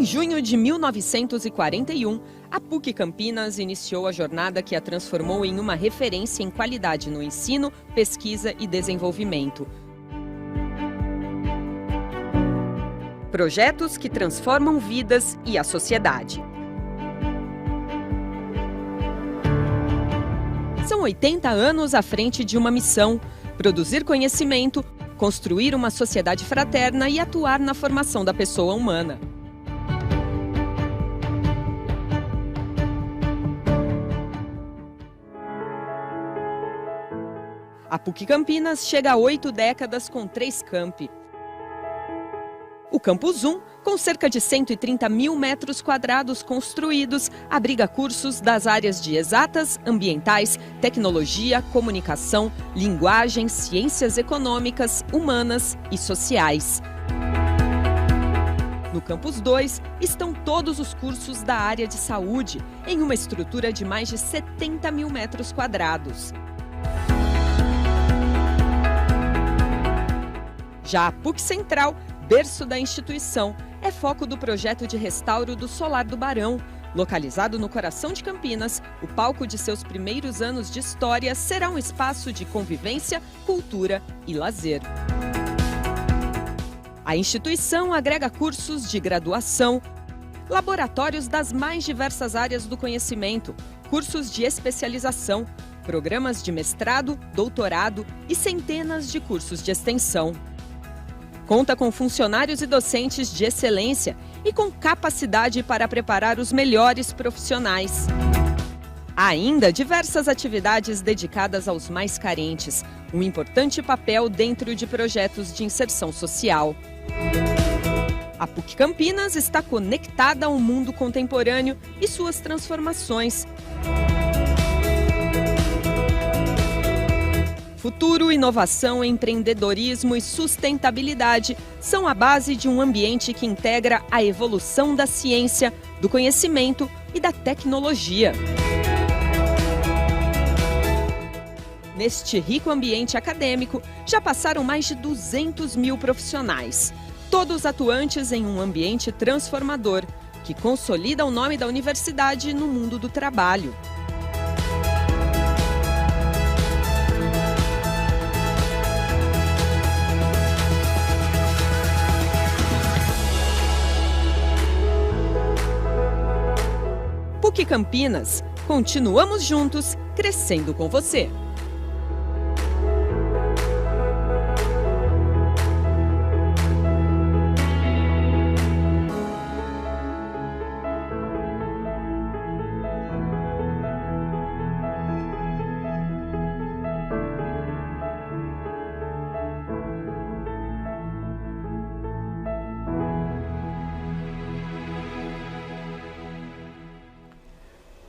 Em junho de 1941, a PUC Campinas iniciou a jornada que a transformou em uma referência em qualidade no ensino, pesquisa e desenvolvimento. Projetos que transformam vidas e a sociedade. São 80 anos à frente de uma missão: produzir conhecimento, construir uma sociedade fraterna e atuar na formação da pessoa humana. A PUC Campinas chega a 8 décadas com 3 campi. O Campus 1, com cerca de 130 mil metros quadrados construídos, abriga cursos das áreas de exatas, ambientais, tecnologia, comunicação, linguagem, ciências econômicas, humanas e sociais. No Campus 2 estão todos os cursos da área de saúde, em uma estrutura de mais de 70 mil metros quadrados. Já a PUC Central, berço da instituição, é foco do projeto de restauro do Solar do Barão. Localizado no coração de Campinas, o palco de seus primeiros anos de história será um espaço de convivência, cultura e lazer. A instituição agrega cursos de graduação, laboratórios das mais diversas áreas do conhecimento, cursos de especialização, programas de mestrado, doutorado e centenas de cursos de extensão. Conta com funcionários e docentes de excelência e com capacidade para preparar os melhores profissionais. Há ainda diversas atividades dedicadas aos mais carentes, um importante papel dentro de projetos de inserção social. A PUC Campinas está conectada ao mundo contemporâneo e suas transformações. Futuro, inovação, empreendedorismo e sustentabilidade são a base de um ambiente que integra a evolução da ciência, do conhecimento e da tecnologia. Neste rico ambiente acadêmico, já passaram mais de 200 mil profissionais, todos atuantes em um ambiente transformador, que consolida o nome da universidade no mundo do trabalho. PUC Campinas, continuamos juntos, crescendo com você.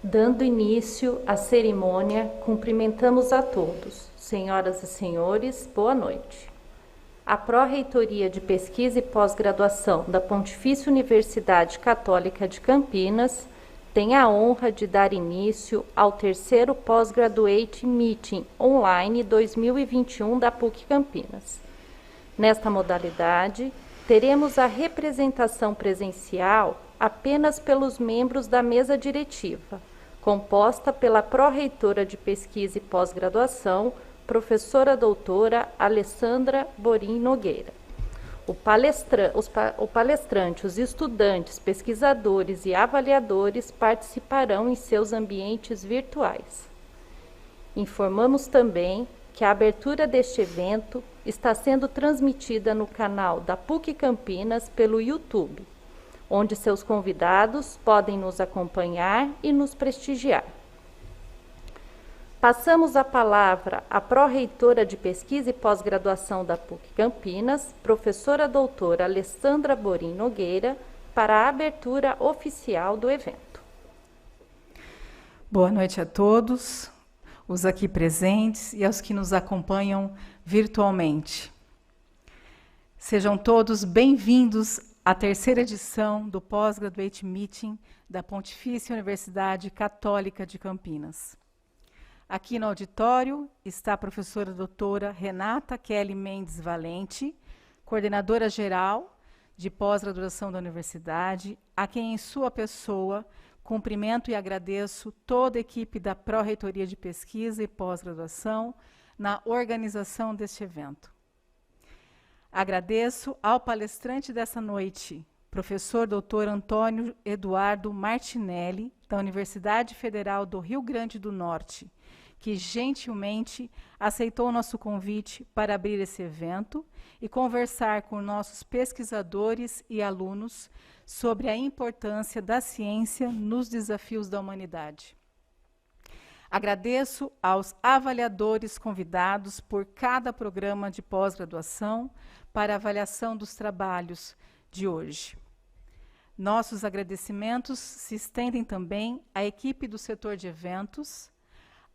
Dando início à cerimônia, cumprimentamos a todos. Senhoras e senhores, boa noite. A Pró-Reitoria de Pesquisa e Pós-Graduação da Pontifícia Universidade Católica de Campinas tem a honra de dar início ao terceiro Pós-Graduate Meeting Online 2021 da PUC Campinas. Nesta modalidade, teremos a representação presencial apenas pelos membros da mesa diretiva, composta pela Pró-Reitora de Pesquisa e Pós-Graduação, professora doutora Alessandra Borim Nogueira. O palestrante, os estudantes, pesquisadores e avaliadores participarão em seus ambientes virtuais. Informamos também que a abertura deste evento está sendo transmitida no canal da PUC Campinas pelo YouTube, onde seus convidados podem nos acompanhar e nos prestigiar. Passamos a palavra à Pró-Reitora de Pesquisa e Pós-Graduação da PUC Campinas, professora doutora Alessandra Borim Nogueira, para a abertura oficial do evento. Boa noite a todos, os aqui presentes e aos que nos acompanham virtualmente. Sejam todos bem-vindos à terceira edição do Pós-Graduate Meeting da Pontifícia Universidade Católica de Campinas. Aqui no auditório está a professora doutora Renata Kelly Mendes Valente, coordenadora geral de pós-graduação da universidade, a quem em sua pessoa cumprimento e agradeço toda a equipe da Pró-Reitoria de Pesquisa e Pós-Graduação na organização deste evento. Agradeço ao palestrante dessa noite, professor Dr. Antônio Eduardo Martinelli, da Universidade Federal do Rio Grande do Norte, que gentilmente aceitou nosso convite para abrir esse evento e conversar com nossos pesquisadores e alunos sobre a importância da ciência nos desafios da humanidade. Agradeço aos avaliadores convidados por cada programa de pós-graduação para avaliação dos trabalhos de hoje. Nossos agradecimentos se estendem também à equipe do setor de eventos,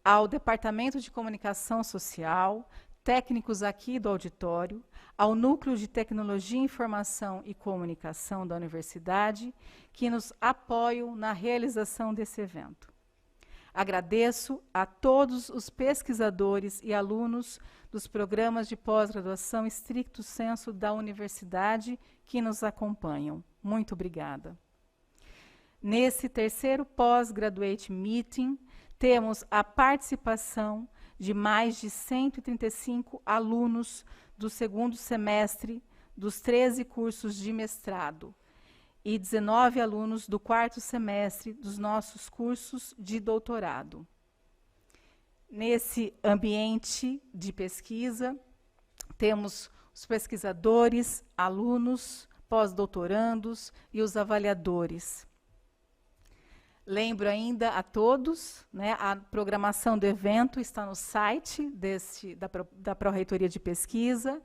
ao Departamento de Comunicação Social, técnicos aqui do auditório, ao Núcleo de Tecnologia, Informação e Comunicação da Universidade, que nos apoiam na realização desse evento. Agradeço a todos os pesquisadores e alunos dos programas de pós-graduação estricto sensu da universidade que nos acompanham. Muito obrigada. Nesse terceiro pós-graduate meeting, temos a participação de mais de 135 alunos do segundo semestre dos 13 cursos de mestrado e 19 alunos do quarto semestre dos nossos cursos de doutorado. Nesse ambiente de pesquisa, temos os pesquisadores, alunos, pós-doutorandos e os avaliadores. Lembro ainda a todos, né, a programação do evento está no site da Pró-Reitoria de Pesquisa,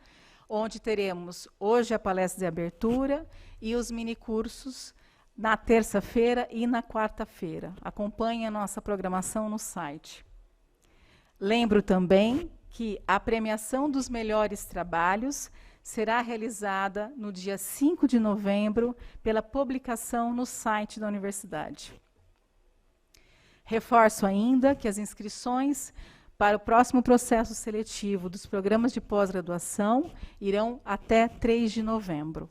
onde teremos hoje a palestra de abertura e os minicursos na terça-feira e na quarta-feira. Acompanhe a nossa programação no site. Lembro também que a premiação dos melhores trabalhos será realizada no dia 5 de novembro pela publicação no site da universidade. Reforço ainda que as inscrições para o próximo processo seletivo dos programas de pós-graduação irão até 3 de novembro.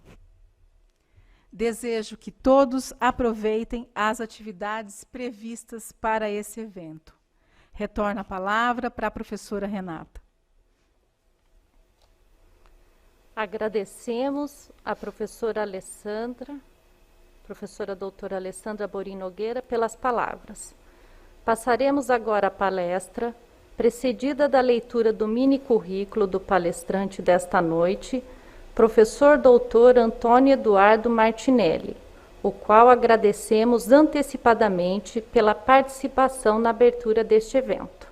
Desejo que todos aproveitem as atividades previstas para esse evento. Retorno a palavra para a professora Renata. Agradecemos à professora Alessandra, professora doutora Alessandra Borim Nogueira, pelas palavras. Passaremos agora a palestra, precedida da leitura do mini-currículo do palestrante desta noite, professor doutor Antônio Eduardo Martinelli, o qual agradecemos antecipadamente pela participação na abertura deste evento.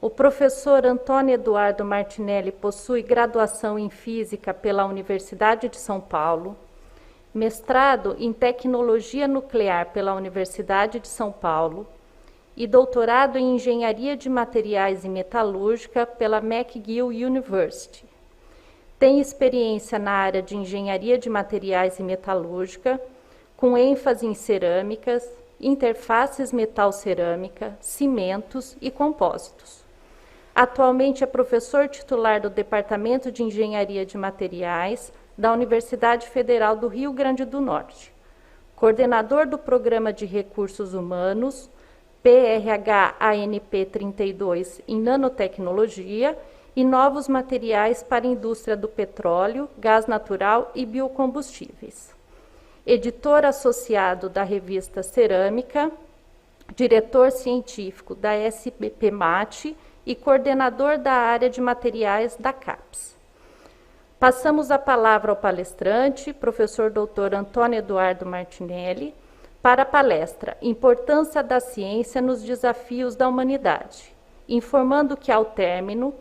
O professor Antônio Eduardo Martinelli possui graduação em Física pela Universidade de São Paulo, mestrado em Tecnologia Nuclear pela Universidade de São Paulo e doutorado em Engenharia de Materiais e Metalúrgica pela McGill University. Tem experiência na área de Engenharia de Materiais e Metalúrgica, com ênfase em cerâmicas, interfaces metal-cerâmica, cimentos e compósitos. Atualmente é professor titular do Departamento de Engenharia de Materiais da Universidade Federal do Rio Grande do Norte, coordenador do Programa de Recursos Humanos, PRH-ANP 32 em Nanotecnologia e Novos Materiais para a Indústria do Petróleo, Gás Natural e Biocombustíveis. Editor associado da revista Cerâmica, diretor científico da SBPMAT e coordenador da área de materiais da CAPES. Passamos a palavra ao palestrante, professor doutor Antônio Eduardo Martinelli, para a palestra Importância da Ciência nos Desafios da Humanidade, informando que, ao término,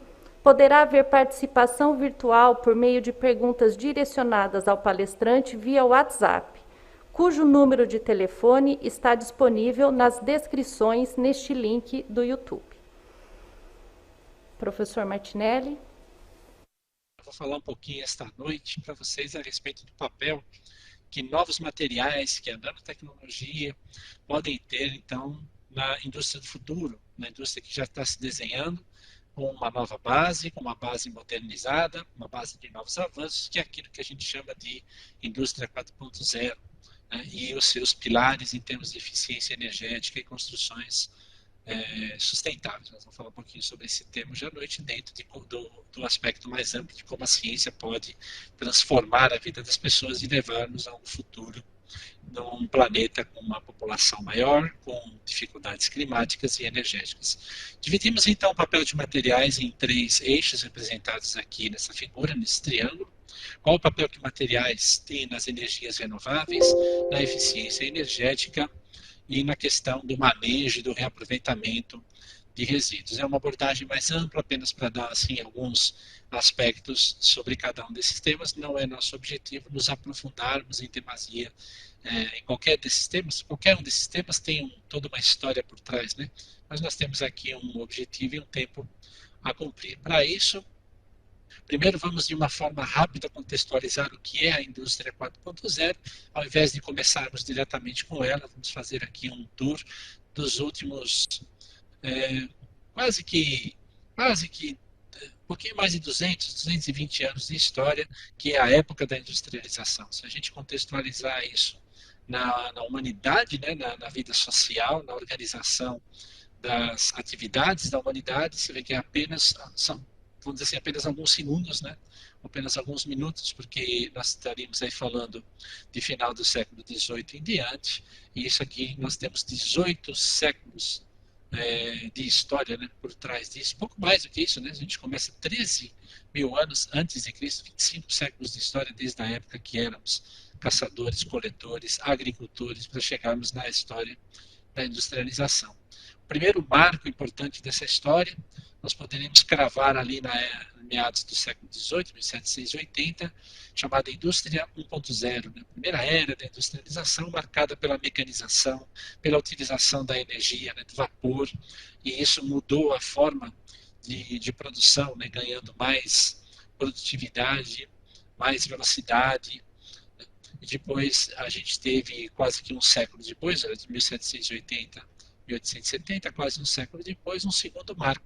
poderá haver participação virtual por meio de perguntas direcionadas ao palestrante via WhatsApp, cujo número de telefone está disponível nas descrições neste link do YouTube. Professor Martinelli. Vou falar um pouquinho esta noite para vocês a respeito do papel que novos materiais, que a nanotecnologia podem ter, então, na indústria do futuro, na indústria que já está se desenhando, com uma nova base, com uma base modernizada, uma base de novos avanços, que é aquilo que a gente chama de indústria 4.0, né, e os seus pilares em termos de eficiência energética e construções sustentáveis. Nós vamos falar um pouquinho sobre esse tema hoje à noite, dentro do aspecto mais amplo de como a ciência pode transformar a vida das pessoas e levar-nos a um futuro num planeta com uma população maior, com dificuldades climáticas e energéticas. Dividimos então o papel de materiais em 3 eixos representados aqui nessa figura, nesse triângulo. Qual o papel que materiais têm nas energias renováveis, na eficiência energética e na questão do manejo e do reaproveitamento de resíduos. É uma abordagem mais ampla, apenas para dar assim, alguns aspectos sobre cada um desses temas. Não é nosso objetivo nos aprofundarmos em demasia em qualquer desses temas. Qualquer um desses temas tem toda uma história por trás, né? Mas nós temos aqui um objetivo e um tempo a cumprir. Para isso, primeiro vamos de uma forma rápida contextualizar o que é a indústria 4.0, ao invés de começarmos diretamente com ela, vamos fazer aqui um tour dos últimos quase que um pouquinho mais de 220 anos de história, que é a época da industrialização. Se a gente contextualizar isso na humanidade, né, na vida social, na organização das atividades da humanidade, você vê que são, vamos dizer assim, apenas alguns segundos, né? Apenas alguns minutos, porque nós estaríamos aí falando de final do século XVIII em diante, e isso aqui nós temos 18 séculos de história, né, por trás disso, pouco mais do que isso, né? A gente começa 13 mil anos antes de Cristo, 25 séculos de história desde a época que éramos caçadores, coletores, agricultores, para chegarmos na história da industrialização. O primeiro marco importante dessa história nós poderíamos cravar ali na meados do século XVIII, 1780, chamada Indústria 1.0, né? A primeira era da industrialização marcada pela mecanização, pela utilização da energia, né, do vapor, e isso mudou a forma de produção, né, ganhando mais produtividade, mais velocidade. E depois a gente teve quase que um século depois, de 1780 1870, quase um século depois, um segundo marco,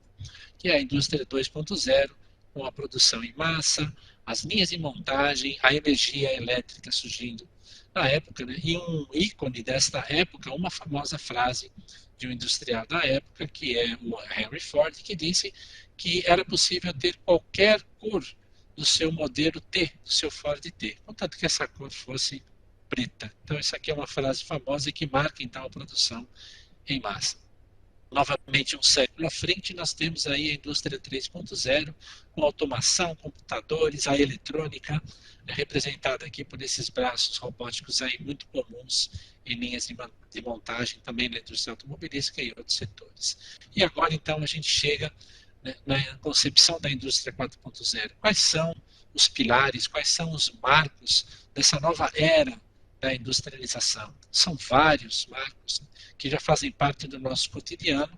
que é a indústria 2.0, com a produção em massa, as linhas de montagem, a energia elétrica surgindo na época, né? E um ícone desta época, uma famosa frase de um industrial da época, que é o Henry Ford, que disse que era possível ter qualquer cor do seu modelo T, do seu Ford T, contanto que essa cor fosse preta. Então, isso aqui é uma frase famosa que marca, então, a produção em massa. Novamente, um século à frente, nós temos aí a indústria 3.0, com automação, computadores, a eletrônica, representada aqui por esses braços robóticos aí muito comuns em linhas de montagem, também na indústria automobilística e outros setores. E agora, então, a gente chega, né, na concepção da indústria 4.0. Quais são os pilares, quais são os marcos dessa nova era da industrialização? São vários marcos que já fazem parte do nosso cotidiano,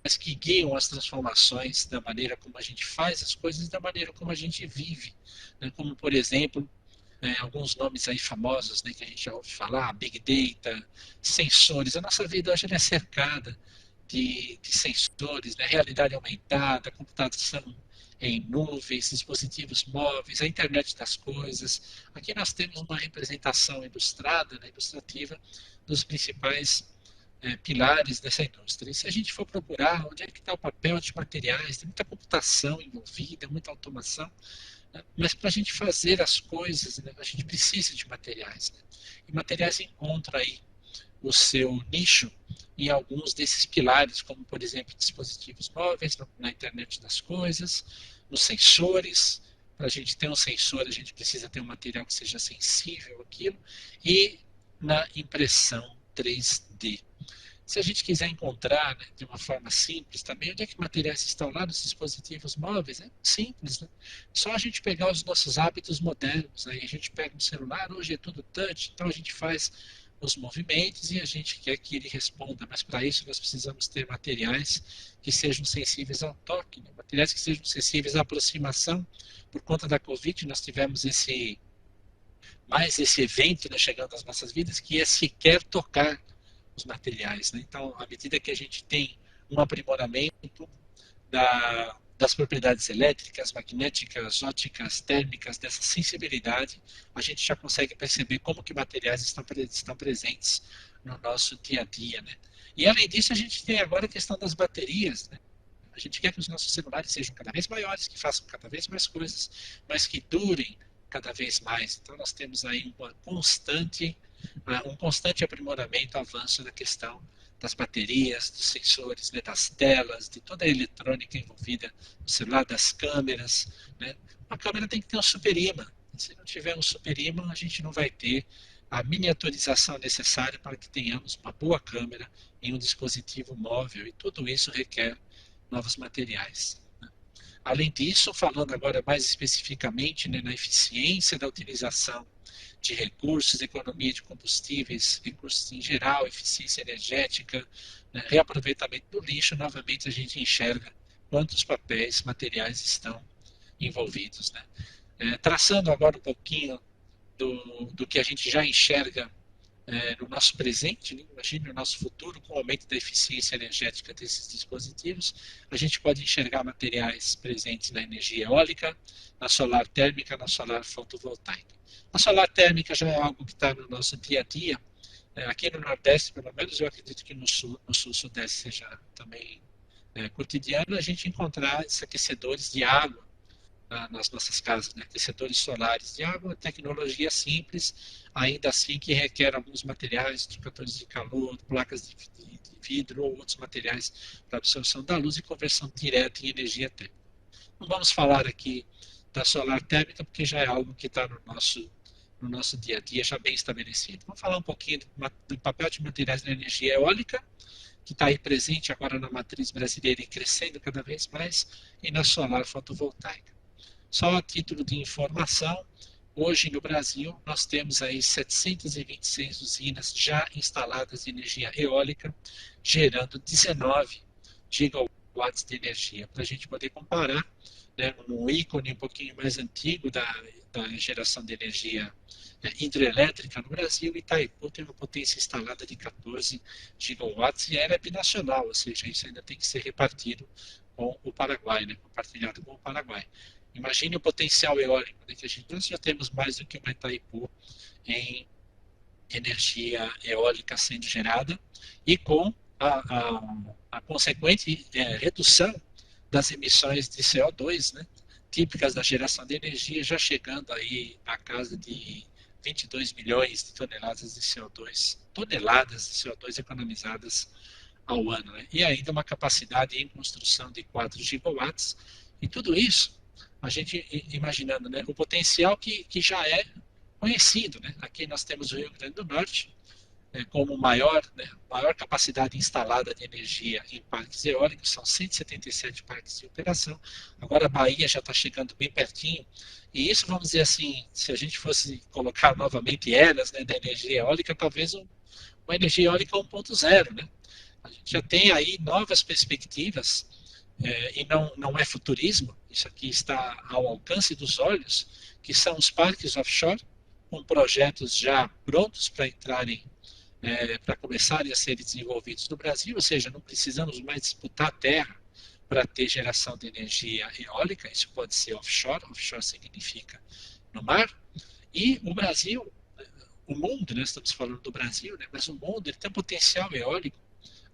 mas que guiam as transformações da maneira como a gente faz as coisas, da maneira como a gente vive, né? Como, por exemplo, alguns nomes aí famosos, né, que a gente já ouve falar, Big Data, sensores. A nossa vida hoje é cercada de sensores, né? Realidade aumentada, computação em nuvens, dispositivos móveis, a internet das coisas. Aqui nós temos uma representação ilustrada, né, ilustrativa, dos principais pilares dessa indústria. E se a gente for procurar onde é que está o papel de materiais, tem muita computação envolvida, muita automação, né? Mas para a gente fazer as coisas, né, a gente precisa de materiais. Né? E materiais encontram aí o seu nicho em alguns desses pilares, como, por exemplo, dispositivos móveis, na internet das coisas, nos sensores. Para a gente ter um sensor, a gente precisa ter um material que seja sensível àquilo, e na impressão 3D. Se a gente quiser encontrar, né, de uma forma simples também, onde é que materiais estão lá nos dispositivos móveis? É simples, né? Só a gente pegar os nossos hábitos modernos. Aí a gente pega um celular, hoje é tudo touch, então a gente faz os movimentos e a gente quer que ele responda, mas para isso nós precisamos ter materiais que sejam sensíveis ao toque, né? Materiais que sejam sensíveis à aproximação. Por conta da Covid, nós tivemos esse evento, né, chegando às nossas vidas, que é sequer tocar os materiais, né? Então, à medida que a gente tem um aprimoramento da das propriedades elétricas, magnéticas, ópticas, térmicas, dessa sensibilidade, a gente já consegue perceber como que materiais estão presentes no nosso dia a dia, né? E além disso, a gente tem agora a questão das baterias, né? A gente quer que os nossos celulares sejam cada vez maiores, que façam cada vez mais coisas, mas que durem cada vez mais. Então nós temos aí um constante aprimoramento, avanço na questão das baterias, dos sensores, né, das telas, de toda a eletrônica envolvida no celular, das câmeras, né? Uma câmera tem que ter um super-imã. Se não tiver um super-imã, a gente não vai ter a miniaturização necessária para que tenhamos uma boa câmera em um dispositivo móvel, e tudo isso requer novos materiais. Além disso, falando agora mais especificamente, né, na eficiência da utilização de recursos, economia de combustíveis, recursos em geral, eficiência energética, né, reaproveitamento do lixo, novamente a gente enxerga quantos papéis, materiais estão envolvidos, né? Traçando agora um pouquinho do que a gente já enxerga no nosso presente, né? Imagine o nosso futuro com o aumento da eficiência energética desses dispositivos. A gente pode enxergar materiais presentes na energia eólica, na solar térmica, na solar fotovoltaica. A solar térmica já é algo que está no nosso dia a dia. Aqui no Nordeste, pelo menos, eu acredito que no Sul-Sudeste seja também cotidiano, a gente encontrar esses aquecedores de água nas nossas casas, né? Aquecedores solares de água, tecnologia simples, ainda assim que requer alguns materiais, dissipadores de calor, placas de vidro ou outros materiais para absorção da luz e conversão direta em energia térmica. Não vamos falar aqui da solar térmica, porque já é algo que está no nosso dia a dia, já bem estabelecido. Vamos falar um pouquinho do papel de materiais na energia eólica, que está aí presente agora na matriz brasileira e crescendo cada vez mais, e na solar fotovoltaica. Só a título de informação, hoje no Brasil nós temos aí 726 usinas já instaladas de energia eólica, gerando 19 gigawatts de energia. Para a gente poder comparar, né, um ícone um pouquinho mais antigo da geração de energia hidrelétrica no Brasil, Itaipu tem uma potência instalada de 14 gigawatts e ela é binacional, ou seja, isso ainda tem que ser repartido com o Paraguai, né, compartilhado com o Paraguai. Imagine o potencial eólico, né, que nós já temos mais do que uma Itaipu em energia eólica sendo gerada e com a consequente redução das emissões de CO2, né, típicas da geração de energia, já chegando aí à casa de 22 milhões de toneladas de CO2 economizadas ao ano, né? E ainda uma capacidade em construção de 4 gigawatts, e tudo isso a gente imaginando, né, o potencial que já é conhecido, né? Aqui nós temos o Rio Grande do Norte como maior capacidade instalada de energia em parques eólicos, são 177 parques de operação. Agora a Bahia já está chegando bem pertinho, e isso, vamos dizer assim, se a gente fosse colocar novamente eras, né, da energia eólica, talvez uma energia eólica 1.0, né? A gente já tem aí novas perspectivas, e não é futurismo, isso aqui está ao alcance dos olhos, que são os parques offshore, com projetos já prontos para entrarem, para começarem a ser desenvolvidos no Brasil, ou seja, não precisamos mais disputar a terra para ter geração de energia eólica, isso pode ser offshore significa no mar, e o Brasil, o mundo, nós estamos falando do Brasil, né, mas o mundo ele tem um potencial eólico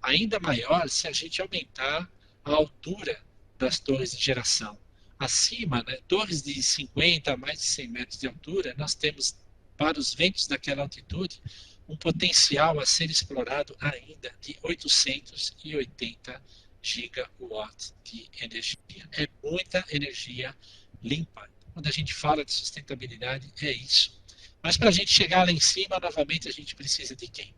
ainda maior se a gente aumentar a altura das torres de geração. Acima, né, torres de 50 a mais de 100 metros de altura, nós temos, para os ventos daquela altitude, um potencial a ser explorado ainda de 880 gigawatts de energia. É muita energia limpa. Quando a gente fala de sustentabilidade, é isso. Mas para a gente chegar lá em cima, novamente, a gente precisa de quem?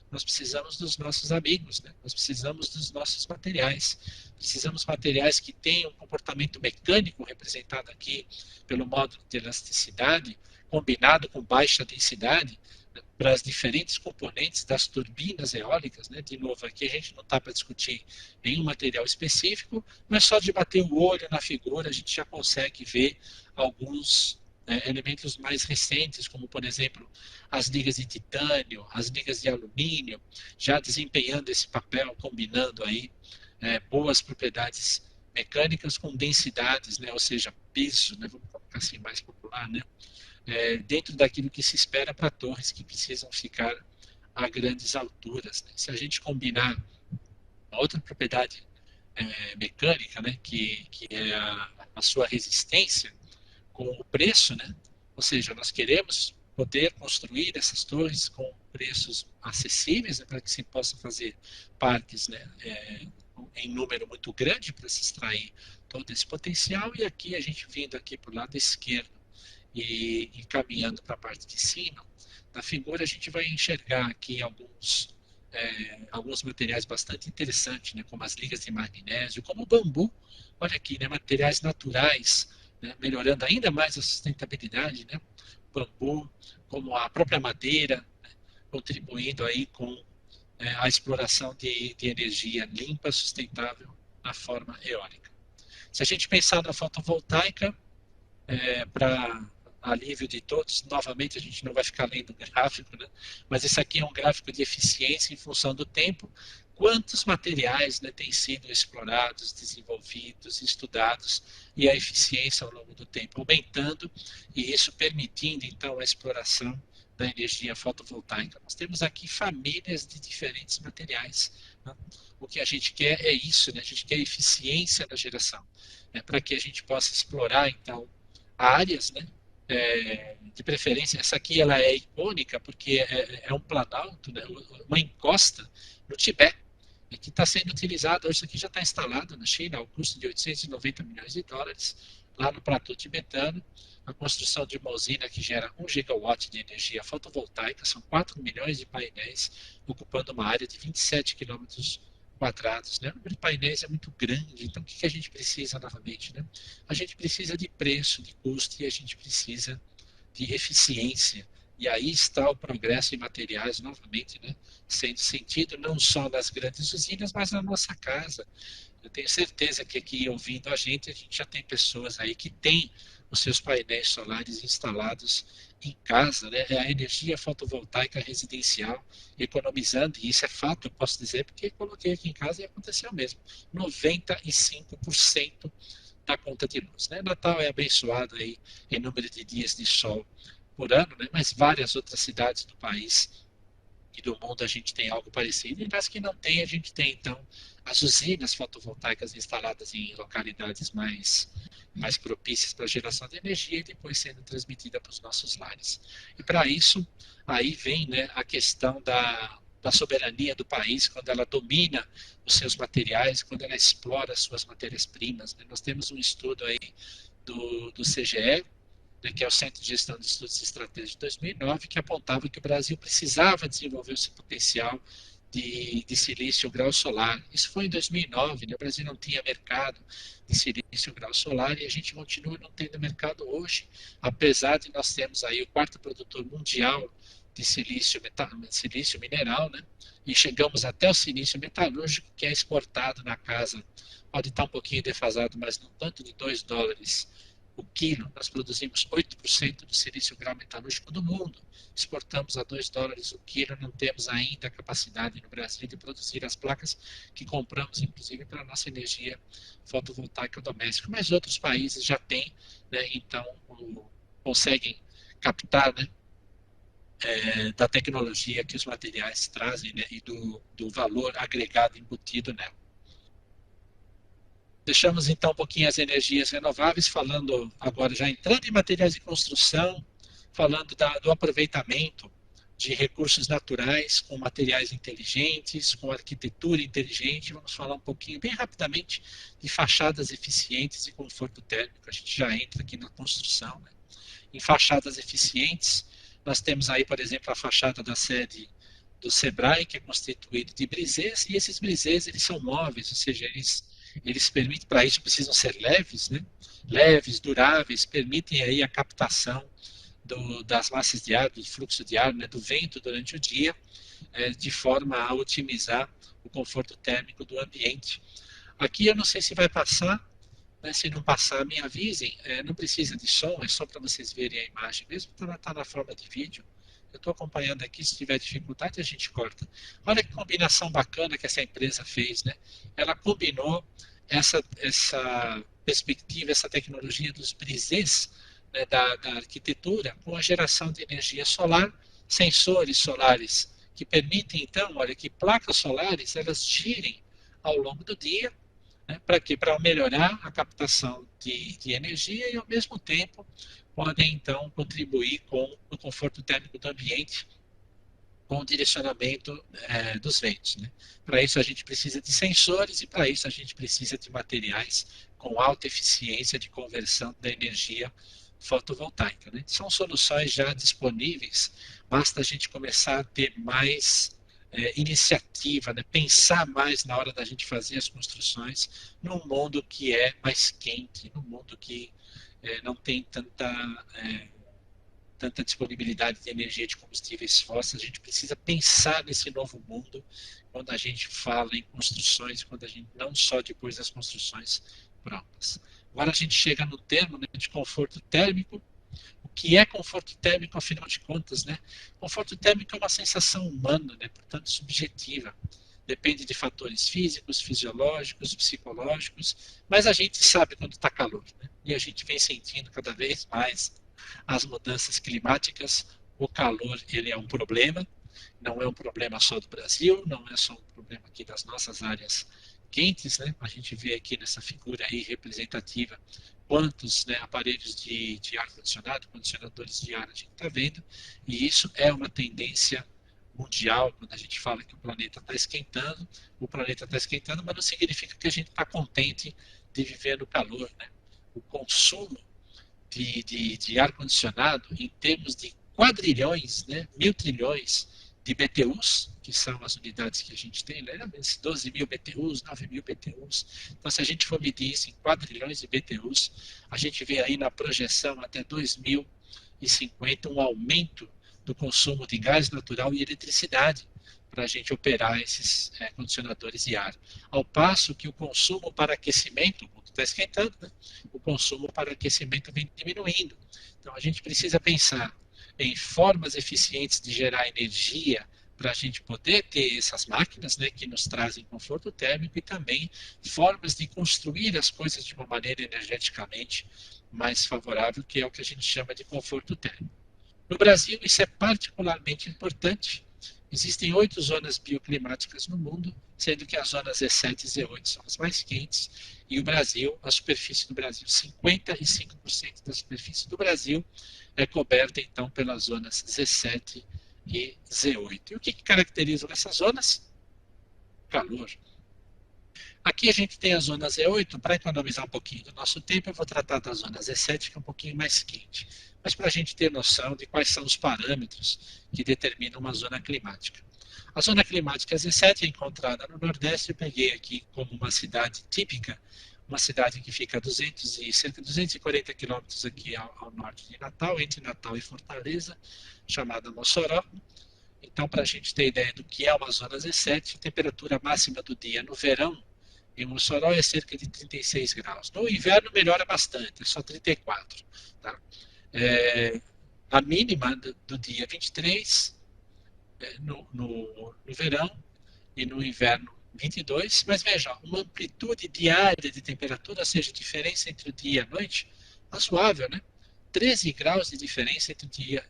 Nós precisamos dos nossos amigos, né? Nós precisamos dos nossos materiais. Precisamos de materiais que tenham um comportamento mecânico representado aqui pelo módulo de elasticidade, combinado com baixa densidade, para as diferentes componentes das turbinas eólicas, né? De novo, aqui a gente não está para discutir nenhum material específico, mas só de bater o olho na figura a gente já consegue ver alguns elementos mais recentes, como por exemplo as ligas de titânio, as ligas de alumínio, já desempenhando esse papel, combinando aí boas propriedades mecânicas com densidades, né, ou seja, peso, né, vamos colocar assim mais popular, né, dentro daquilo que se espera para torres que precisam ficar a grandes alturas. Né? Se a gente combinar uma outra propriedade mecânica, né, que é a sua resistência com o preço, né, ou seja, nós queremos poder construir essas torres com preços acessíveis, né, para que se possa fazer parques, né, em número muito grande para se extrair todo esse potencial. E aqui a gente vindo aqui para o lado esquerdo e caminhando para a parte de cima da figura, a gente vai enxergar aqui alguns materiais bastante interessantes, né, como as ligas de magnésio, como o bambu. Olha aqui, né, materiais naturais, né, melhorando ainda mais a sustentabilidade, né, bambu, como a própria madeira, né, contribuindo aí com a exploração de energia limpa, sustentável na forma eólica. Se a gente pensar na fotovoltaica, para alívio de todos, novamente a gente não vai ficar lendo gráfico, né? Mas esse aqui é um gráfico de eficiência em função do tempo, quantos materiais, né, têm sido explorados, desenvolvidos, estudados, e a eficiência ao longo do tempo aumentando, e isso permitindo então a exploração da energia fotovoltaica. Nós temos aqui famílias de diferentes materiais, né? O que a gente quer é isso, né? A gente quer eficiência na geração, né? Para que a gente possa explorar então áreas, né, de preferência. Essa aqui ela é icônica porque é um planalto, né, uma encosta no Tibete, que está sendo utilizada. Hoje isso aqui já está instalado na China ao custo de 890 milhões de dólares, lá no platô tibetano. A construção de uma usina que gera 1 gigawatt de energia fotovoltaica, são 4 milhões de painéis, ocupando uma área de 27 quilômetros quadrados, né? O número de painéis é muito grande, então o que a gente precisa novamente, né? A gente precisa de preço, de custo, e a gente precisa de eficiência. E aí está o progresso em materiais, novamente, né, sendo sentido não só nas grandes usinas, mas na nossa casa. Eu tenho certeza que aqui, ouvindo a gente já tem pessoas aí que têm os seus painéis solares instalados em casa, né? É a energia fotovoltaica residencial, economizando, e isso é fato, eu posso dizer, porque coloquei aqui em casa e aconteceu mesmo, 95% da conta de luz. Né? Natal é abençoado aí em número de dias de sol por ano, né? Mas várias outras cidades do país e do mundo a gente tem algo parecido, e nas que não tem, a gente tem então as usinas fotovoltaicas instaladas em localidades mais propícias para a geração de energia e depois sendo transmitida para os nossos lares. E para isso, aí vem, né, a questão da soberania do país, quando ela domina os seus materiais, quando ela explora as suas matérias-primas. Né? Nós temos um estudo aí do CGE, né, que é o Centro de Gestão de Estudos Estratégicos de 2009, que apontava que o Brasil precisava desenvolver o seu potencial de silício grau solar. Isso foi em 2009, né? O Brasil não tinha mercado de silício grau solar e a gente continua não tendo mercado hoje, apesar de nós termos aí o quarto produtor mundial de silício mineral, né? E chegamos até o silício metalúrgico, que é exportado na casa, pode estar um pouquinho defasado, mas não tanto, de $2 o quilo. Nós produzimos 8% do silício grau metalúrgico do mundo. Exportamos a $2 o quilo, não temos ainda a capacidade no Brasil de produzir as placas que compramos, inclusive, para a nossa energia fotovoltaica doméstica. Mas outros países já têm, né, então, conseguem captar, né, da tecnologia que os materiais trazem, né, e do valor agregado embutido nela. Deixamos então um pouquinho as energias renováveis, falando agora, já entrando em materiais de construção, falando do aproveitamento de recursos naturais com materiais inteligentes, com arquitetura inteligente. Vamos falar um pouquinho, bem rapidamente, de fachadas eficientes e conforto térmico. A gente já entra aqui na construção, né? Em fachadas eficientes, nós temos aí, por exemplo, a fachada da sede do Sebrae, que é constituído de brisés, e esses brisés, eles são móveis, ou seja, eles permitem, para isso precisam ser leves, né? Leves, duráveis, permitem aí a captação das massas de ar, do fluxo de ar, né, do vento durante o dia, de forma a otimizar o conforto térmico do ambiente. Aqui eu não sei se vai passar, né, se não passar, me avisem, não precisa de som, é só para vocês verem a imagem mesmo, está na forma de vídeo. Eu estou acompanhando aqui, se tiver dificuldade a gente corta. Olha que combinação bacana que essa empresa fez, né? Ela combinou essa perspectiva, essa tecnologia dos brisés, né, da arquitetura, com a geração de energia solar, sensores solares que permitem, então, olha, que placas solares elas girem ao longo do dia, né, para quê? Para melhorar a captação de energia e, ao mesmo tempo, podem, então, contribuir com o conforto térmico do ambiente, com o direcionamento dos ventos. Né? Para isso a gente precisa de sensores e para isso a gente precisa de materiais com alta eficiência de conversão da energia fotovoltaica. Né? São soluções já disponíveis, basta a gente começar a ter mais iniciativa, né? Pensar mais na hora da gente fazer as construções num mundo que é mais quente, num mundo que não tem tanta disponibilidade de energia de combustíveis fósseis. A gente precisa pensar nesse novo mundo quando a gente fala em construções, quando a gente não só depois das construções prontas. Agora a gente chega no termo, né, de conforto térmico. O que é conforto térmico, afinal de contas, né? Conforto térmico é uma sensação humana, né, portanto subjetiva. Depende de fatores físicos, fisiológicos, psicológicos, mas a gente sabe quando está calor, né? E a gente vem sentindo cada vez mais as mudanças climáticas. O calor, ele é um problema, não é um problema só do Brasil, não é só um problema aqui das nossas áreas quentes, né? A gente vê aqui nessa figura aí representativa quantos, né, aparelhos de ar-condicionado, condicionadores de ar a gente está vendo, e isso é uma tendência mundial. Quando a gente fala que o planeta está esquentando, mas não significa que a gente está contente de viver no calor, né? O consumo de ar-condicionado em termos de quadrilhões, né, 1.000 trilhões de BTUs, que são as unidades que a gente tem, né, 12.000 BTUs, 9.000 BTUs. Então, se a gente for medir isso em quadrilhões de BTUs, a gente vê aí na projeção até 2050 um aumento do consumo de gás natural e eletricidade para a gente operar esses condicionadores de ar. Ao passo que o consumo para aquecimento, o mundo está esquentando, né? O consumo para aquecimento vem diminuindo. Então a gente precisa pensar em formas eficientes de gerar energia para a gente poder ter essas máquinas, né, que nos trazem conforto térmico, e também formas de construir as coisas de uma maneira energeticamente mais favorável, que é o que a gente chama de conforto térmico. No Brasil, isso é particularmente importante. Existem 8 zonas bioclimáticas no mundo, sendo que as zonas Z7 e Z8 são as mais quentes, e o Brasil, a superfície do Brasil, 55% da superfície do Brasil é coberta, então, pelas zonas Z7 e Z8. E o que caracteriza essas zonas? Calor. Aqui a gente tem a zona Z8, para economizar um pouquinho do nosso tempo, eu vou tratar da zona Z7, que é um pouquinho mais quente. Mas para a gente ter noção de quais são os parâmetros que determinam uma zona climática. A zona climática Z7 é encontrada no Nordeste. Eu peguei aqui como uma cidade típica, uma cidade que fica a cerca de 240 quilômetros aqui ao norte de Natal, entre Natal e Fortaleza, chamada Mossoró. Então, para a gente ter ideia do que é uma zona Z7, a temperatura máxima do dia no verão em Mossoró é cerca de 36 graus. No inverno melhora bastante, é só 34. Tá? A mínima do dia 23 no verão, e no inverno 22. Mas veja, uma amplitude diária de temperatura, ou seja, diferença entre o dia e a noite, razoável, né? 13 graus de diferença entre o dia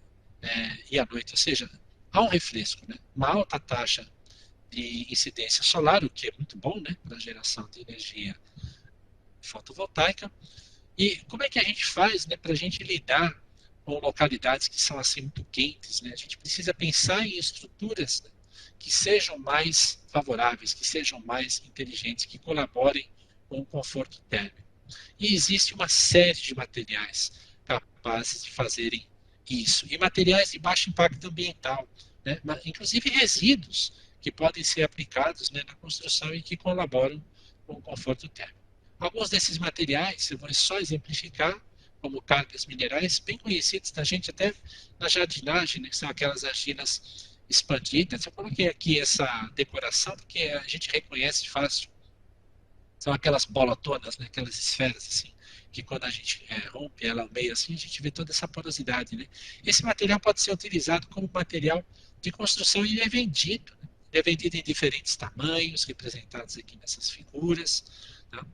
e a noite, ou seja, há um refresco, né? Uma alta taxa de incidência solar, o que é muito bom, né, para a geração de energia fotovoltaica. E como é que a gente faz, né, para a gente lidar com localidades que são assim muito quentes, né? A gente precisa pensar em estruturas, né, que sejam mais favoráveis, que sejam mais inteligentes, que colaborem com o conforto térmico. E existe uma série de materiais capazes de fazerem isso, e materiais de baixo impacto ambiental, né? Inclusive resíduos que podem ser aplicados, né, na construção e que colaboram com o conforto térmico. Alguns desses materiais, eu vou só exemplificar, como cargas minerais, bem conhecidas da gente até na jardinagem, né, que são aquelas argilas expandidas. Eu coloquei aqui essa decoração porque a gente reconhece fácil. São aquelas bolotonas, né, aquelas esferas assim, que quando a gente rompe ela ao meio assim, a gente vê toda essa porosidade, né? Esse material pode ser utilizado como material de construção e é vendido, né? É vendido em diferentes tamanhos, representados aqui nessas figuras. Tá?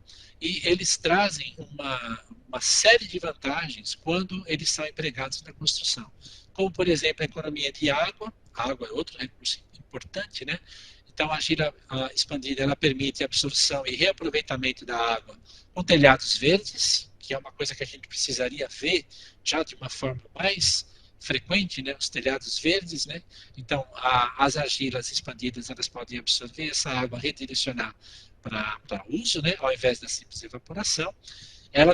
E eles trazem uma série de vantagens quando eles são empregados na construção. Como, por exemplo, a economia de água. A água é outro recurso importante, né? Então, a argila expandida ela permite a absorção e reaproveitamento da água com telhados verdes, que é uma coisa que a gente precisaria ver já de uma forma mais frequente, né? Os telhados verdes, né? Então, as argilas expandidas elas podem absorver essa água, redirecionar para uso, né? Ao invés da simples evaporação. Ela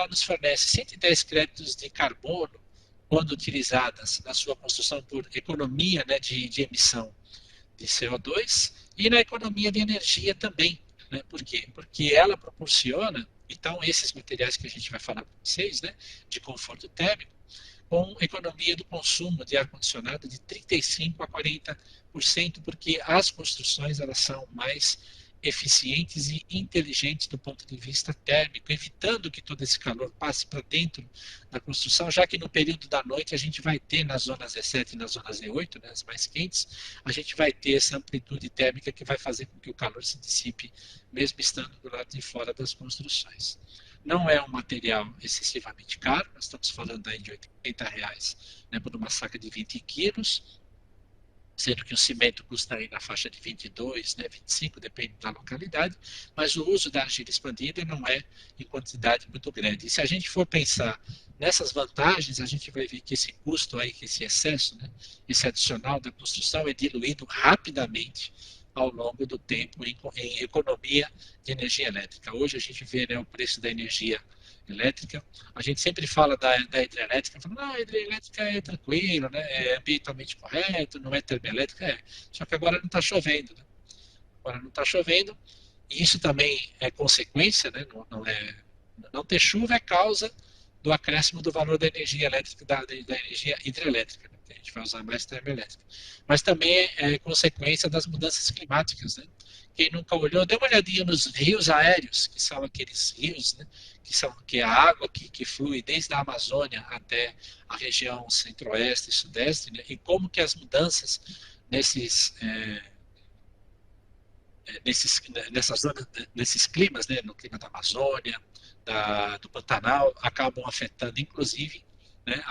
nos fornece 110 créditos de carbono quando utilizadas na sua construção por economia, né, de emissão de CO2 e na economia de energia também. Né? Por quê? Porque ela proporciona, então, esses materiais que a gente vai falar para vocês, né, de conforto térmico, com economia do consumo de ar-condicionado de 35% a 40%, porque as construções elas são mais eficientes e inteligentes do ponto de vista térmico, evitando que todo esse calor passe para dentro da construção, já que no período da noite a gente vai ter nas zonas E7 e nas zonas E8, né, as mais quentes, a gente vai ter essa amplitude térmica que vai fazer com que o calor se dissipe, mesmo estando do lado de fora das construções. Não é um material excessivamente caro, nós estamos falando aí de R$80, né, por uma saca de 20 quilos, sendo que o cimento custa aí na faixa de 22, né, 25, depende da localidade, mas o uso da argila expandida não é em quantidade muito grande. E se a gente for pensar nessas vantagens, a gente vai ver que esse custo aí, que esse excesso, né, esse adicional da construção é diluído rapidamente ao longo do tempo em economia de energia elétrica. Hoje a gente vê, né, o preço da energia elétrica. A gente sempre fala da hidrelétrica, falando, a hidrelétrica é tranquilo, né, é ambientalmente correto, não é termoelétrica, é. Só que agora não está chovendo. Né? Agora não está chovendo, e isso também é consequência, né, não ter chuva é causa do acréscimo do valor da energia elétrica, da energia hidrelétrica, né, que a gente vai usar mais termoelétrica. Mas também é consequência das mudanças climáticas, né? Quem nunca olhou, dê uma olhadinha nos rios aéreos, que são aqueles rios, né, que é a água que flui desde a Amazônia até a região centro-oeste e sudeste, né, e como que as mudanças nesses climas, né, no clima da Amazônia, do Pantanal, acabam afetando, inclusive, né,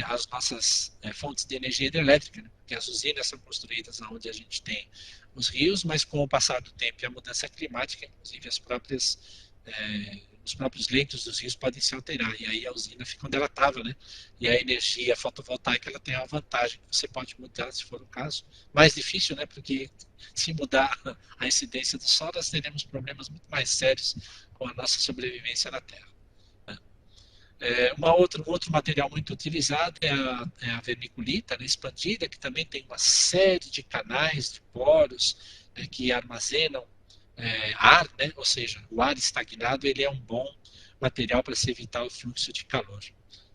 as nossas fontes de energia hidrelétrica, né, porque as usinas são construídas onde a gente tem os rios, mas com o passar do tempo e a mudança climática, inclusive os próprios leitos dos rios podem se alterar, e aí a usina fica onde ela estava, né? E a energia fotovoltaica ela tem uma vantagem, você pode mudar se for o caso. Mais difícil, né? Porque se mudar a incidência do sol, nós teremos problemas muito mais sérios com a nossa sobrevivência na Terra. Um outro material muito utilizado é a vermiculita, né, expandida, que também tem uma série de canais, de poros, né, que armazenam ar, né, ou seja, o ar estagnado ele é um bom material para se evitar o fluxo de calor.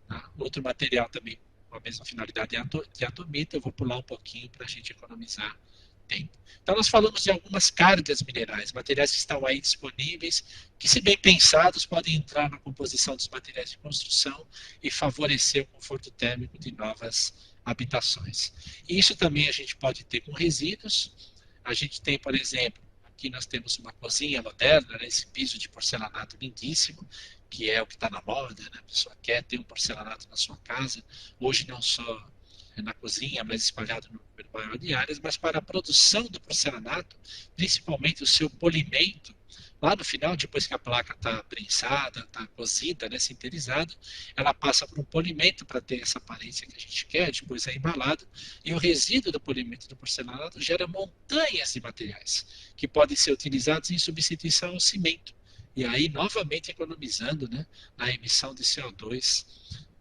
Tá? Outro material também com a mesma finalidade de atomita, eu vou pular um pouquinho para a gente economizar tempo. Então nós falamos de algumas cargas minerais, materiais que estão aí disponíveis, que se bem pensados podem entrar na composição dos materiais de construção e favorecer o conforto térmico de novas habitações. E isso também a gente pode ter com resíduos. A gente tem, por exemplo, aqui nós temos uma cozinha moderna, né, esse piso de porcelanato lindíssimo, que é o que está na moda, né? A pessoa quer ter um porcelanato na sua casa, hoje não só na cozinha, mas espalhado no número maior de áreas, mas para a produção do porcelanato, principalmente o seu polimento, lá no final, depois que a placa está prensada, está cozida, né, sinterizada, ela passa por um polimento para ter essa aparência que a gente quer, depois é embalado, e o resíduo do polimento do porcelanato gera montanhas de materiais, que podem ser utilizados em substituição ao cimento, e aí novamente economizando, né, na emissão de CO2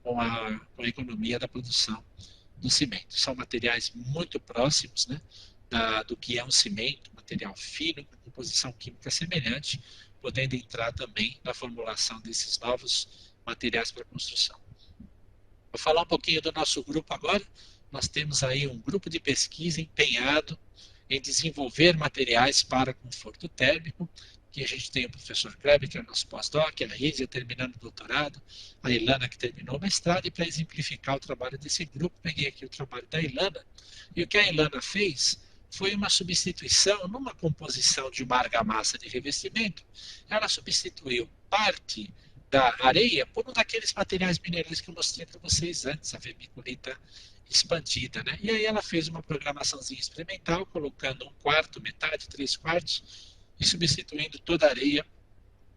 com a economia da produção do cimento. São materiais muito próximos, né, do que é um cimento, material fino, com composição química semelhante, podendo entrar também na formulação desses novos materiais para construção. Vou falar um pouquinho do nosso grupo agora. Nós temos aí um grupo de pesquisa empenhado em desenvolver materiais para conforto térmico, que a gente tem o professor Kleber, que é o nosso pós-doc, a Rízia terminando o doutorado, a Ilana que terminou o mestrado, e para exemplificar o trabalho desse grupo, peguei aqui o trabalho da Ilana, e o que a Ilana fez foi uma substituição numa composição de uma argamassa de revestimento. Ela substituiu parte da areia por um daqueles materiais minerais que eu mostrei para vocês antes, a vermiculita expandida, né? E aí ela fez uma programaçãozinha experimental, colocando um quarto, metade, 3/4, e substituindo toda a areia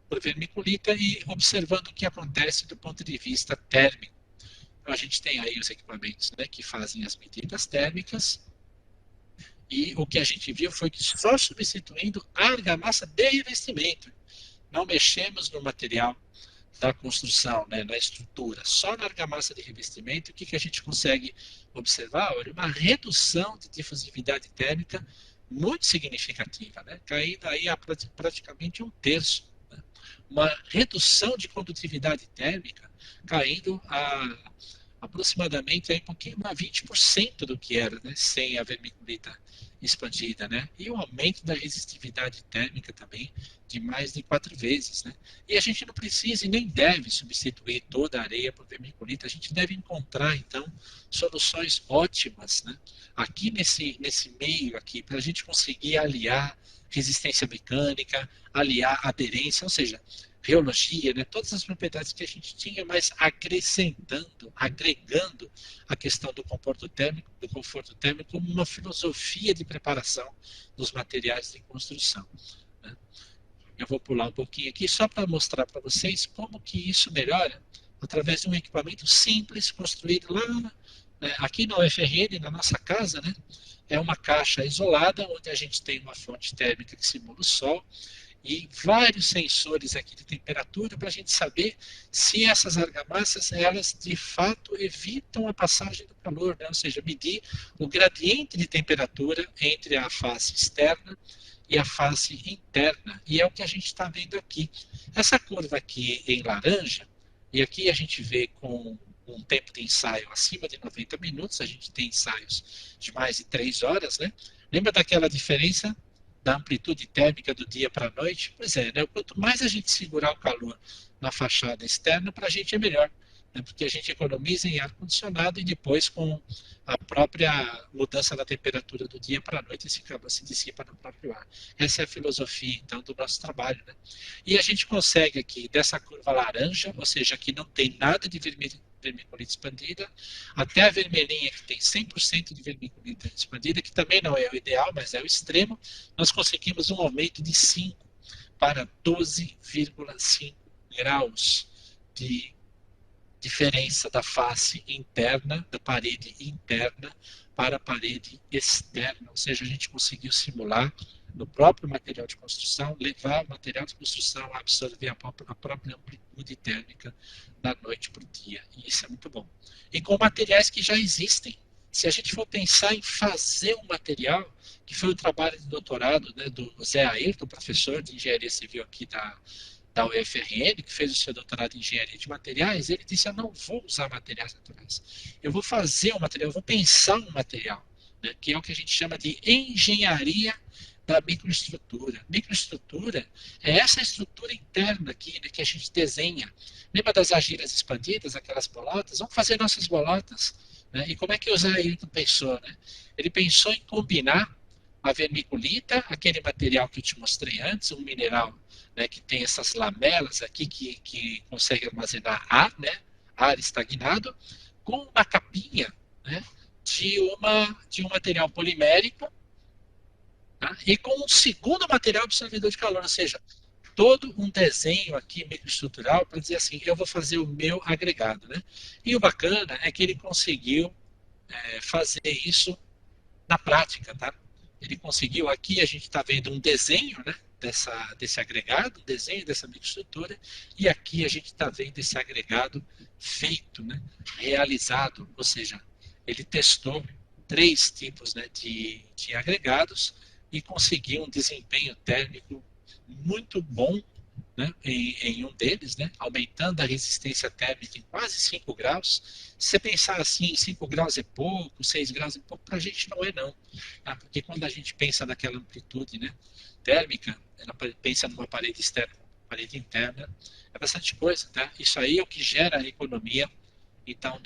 por vermiculita e observando o que acontece do ponto de vista térmico. Então, a gente tem aí os equipamentos, né, que fazem as medidas térmicas, e o que a gente viu foi que só substituindo a argamassa de revestimento, não mexemos no material da construção, né, na estrutura, só na argamassa de revestimento, o que a gente consegue observar? Olha, uma redução de difusividade térmica muito significativa, né, caindo aí a praticamente 1/3. Né, uma redução de condutividade térmica caindo a aproximadamente aí um pouquinho a 20% do que era, né, sem a vermiculita expandida, né? E o aumento da resistividade térmica também de mais de 4 vezes, né? E a gente não precisa e nem deve substituir toda a areia por vermiculita, a gente deve encontrar, então, soluções ótimas, né? Aqui nesse meio aqui, para a gente conseguir aliar resistência mecânica, aliar aderência, ou seja, reologia, né, todas as propriedades que a gente tinha, mas acrescentando, agregando a questão do conforto térmico como uma filosofia de preparação dos materiais de construção. Né. Eu vou pular um pouquinho aqui só para mostrar para vocês como que isso melhora através de um equipamento simples construído lá, né, aqui na UFRN, na nossa casa, né, é uma caixa isolada onde a gente tem uma fonte térmica que simula o sol e vários sensores aqui de temperatura para a gente saber se essas argamassas, elas de fato evitam a passagem do calor, né? Ou seja, medir o gradiente de temperatura entre a face externa e a face interna. E é o que a gente está vendo aqui. Essa curva aqui em laranja, e aqui a gente vê com um tempo de ensaio acima de 90 minutos, a gente tem ensaios de mais de 3 horas, né? Lembra daquela diferença da amplitude térmica do dia para a noite? Pois é, né? Quanto mais a gente segurar o calor na fachada externa, para a gente é melhor, né? Porque a gente economiza em ar-condicionado e depois com a própria mudança da temperatura do dia para a noite, esse calor se dissipa no próprio ar. Essa é a filosofia, então, do nosso trabalho, né? E a gente consegue aqui, dessa curva laranja, ou seja, aqui não tem nada de vermiculita expandida, até a vermelhinha que tem 100% de vermiculita expandida, que também não é o ideal, mas é o extremo, nós conseguimos um aumento de 5 para 12,5 graus de diferença da face interna, da parede interna para a parede externa, ou seja, a gente conseguiu simular no próprio material de construção, levar o material de construção a absorver a própria amplitude térmica da noite para o dia. E isso é muito bom. E com materiais que já existem. Se a gente for pensar em fazer um material, que foi o trabalho de doutorado, né, do Zé Ayrton, professor de engenharia civil aqui da UFRN, que fez o seu doutorado em engenharia de materiais, ele disse: eu não vou usar materiais naturais. Eu vou fazer um material, eu vou pensar um material, né, que é o que a gente chama de engenharia da microestrutura. Microestrutura é essa estrutura interna aqui, né, que a gente desenha. Lembra das argilas expandidas, aquelas bolotas? Vamos fazer nossas bolotas. Né? E como é que o Zé Ayrton pensou? Né? Ele pensou em combinar a vermiculita, aquele material que eu te mostrei antes, um mineral, né, que tem essas lamelas aqui que consegue armazenar ar, né, ar estagnado, com uma capinha, né, de um material polimérico, tá? E com um segundo material absorvedor de calor, ou seja, todo um desenho aqui microestrutural para dizer assim, eu vou fazer o meu agregado, né? E o bacana é que ele conseguiu fazer isso na prática, tá? Ele conseguiu, aqui a gente está vendo um desenho, né, desse agregado, um desenho dessa microestrutura, e aqui a gente está vendo esse agregado feito, né, realizado, ou seja, ele testou 3 tipos, né, de agregados e conseguiu um desempenho térmico muito bom, né, em um deles, né, aumentando a resistência térmica em quase 5 graus. Se você pensar assim, 5 graus é pouco, 6 graus é pouco, para a gente não é não. Tá? Porque quando a gente pensa naquela amplitude, né, térmica, ela pensa numa parede externa, parede interna, é bastante coisa. Tá? Isso aí é o que gera a economia então,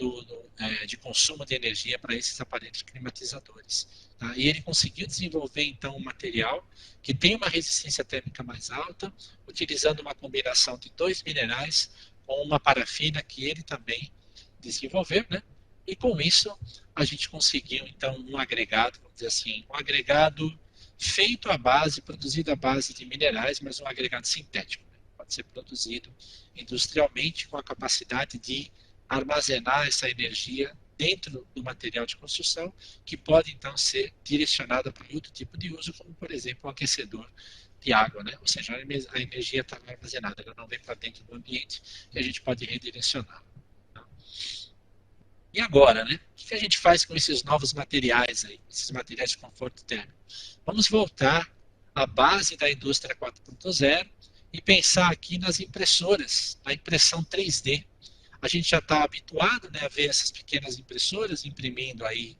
de consumo de energia para esses aparelhos climatizadores. Tá? E ele conseguiu desenvolver, então, um material que tem uma resistência térmica mais alta, utilizando uma combinação de 2 minerais com uma parafina que ele também desenvolveu, né? E com isso, a gente conseguiu, então, um agregado, vamos dizer assim, um agregado feito à base, produzido à base de minerais, mas um agregado sintético. Né? Pode ser produzido industrialmente com a capacidade de armazenar essa energia dentro do material de construção, que pode então ser direcionada para outro tipo de uso, como por exemplo um aquecedor de água, né? Ou seja, a energia está armazenada, ela não vem para dentro do ambiente e a gente pode redirecionar. Tá? E agora, né? O que a gente faz com esses novos materiais aí, esses materiais de conforto térmico? Vamos voltar à base da indústria 4.0 e pensar aqui nas impressoras, na impressão 3D. A gente já está habituado, né, a ver essas pequenas impressoras imprimindo aí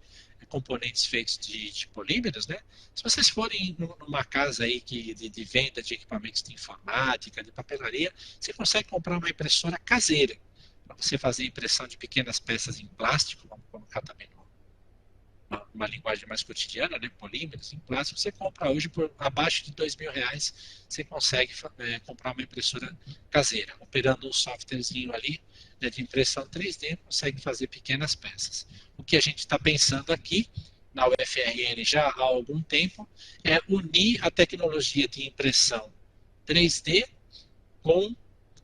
componentes feitos de polímeros, né? Se vocês forem numa casa aí de venda de equipamentos de informática, de papelaria, você consegue comprar uma impressora caseira para você fazer impressão de pequenas peças em plástico, vamos colocar também uma linguagem mais cotidiana, né, polímeros em plástico. Você compra hoje por abaixo de R$ 2.000, você consegue comprar uma impressora caseira, operando um softwarezinho ali, né, de impressão 3D, consegue fazer pequenas peças. O que a gente está pensando aqui, na UFRN já há algum tempo, é unir a tecnologia de impressão 3D com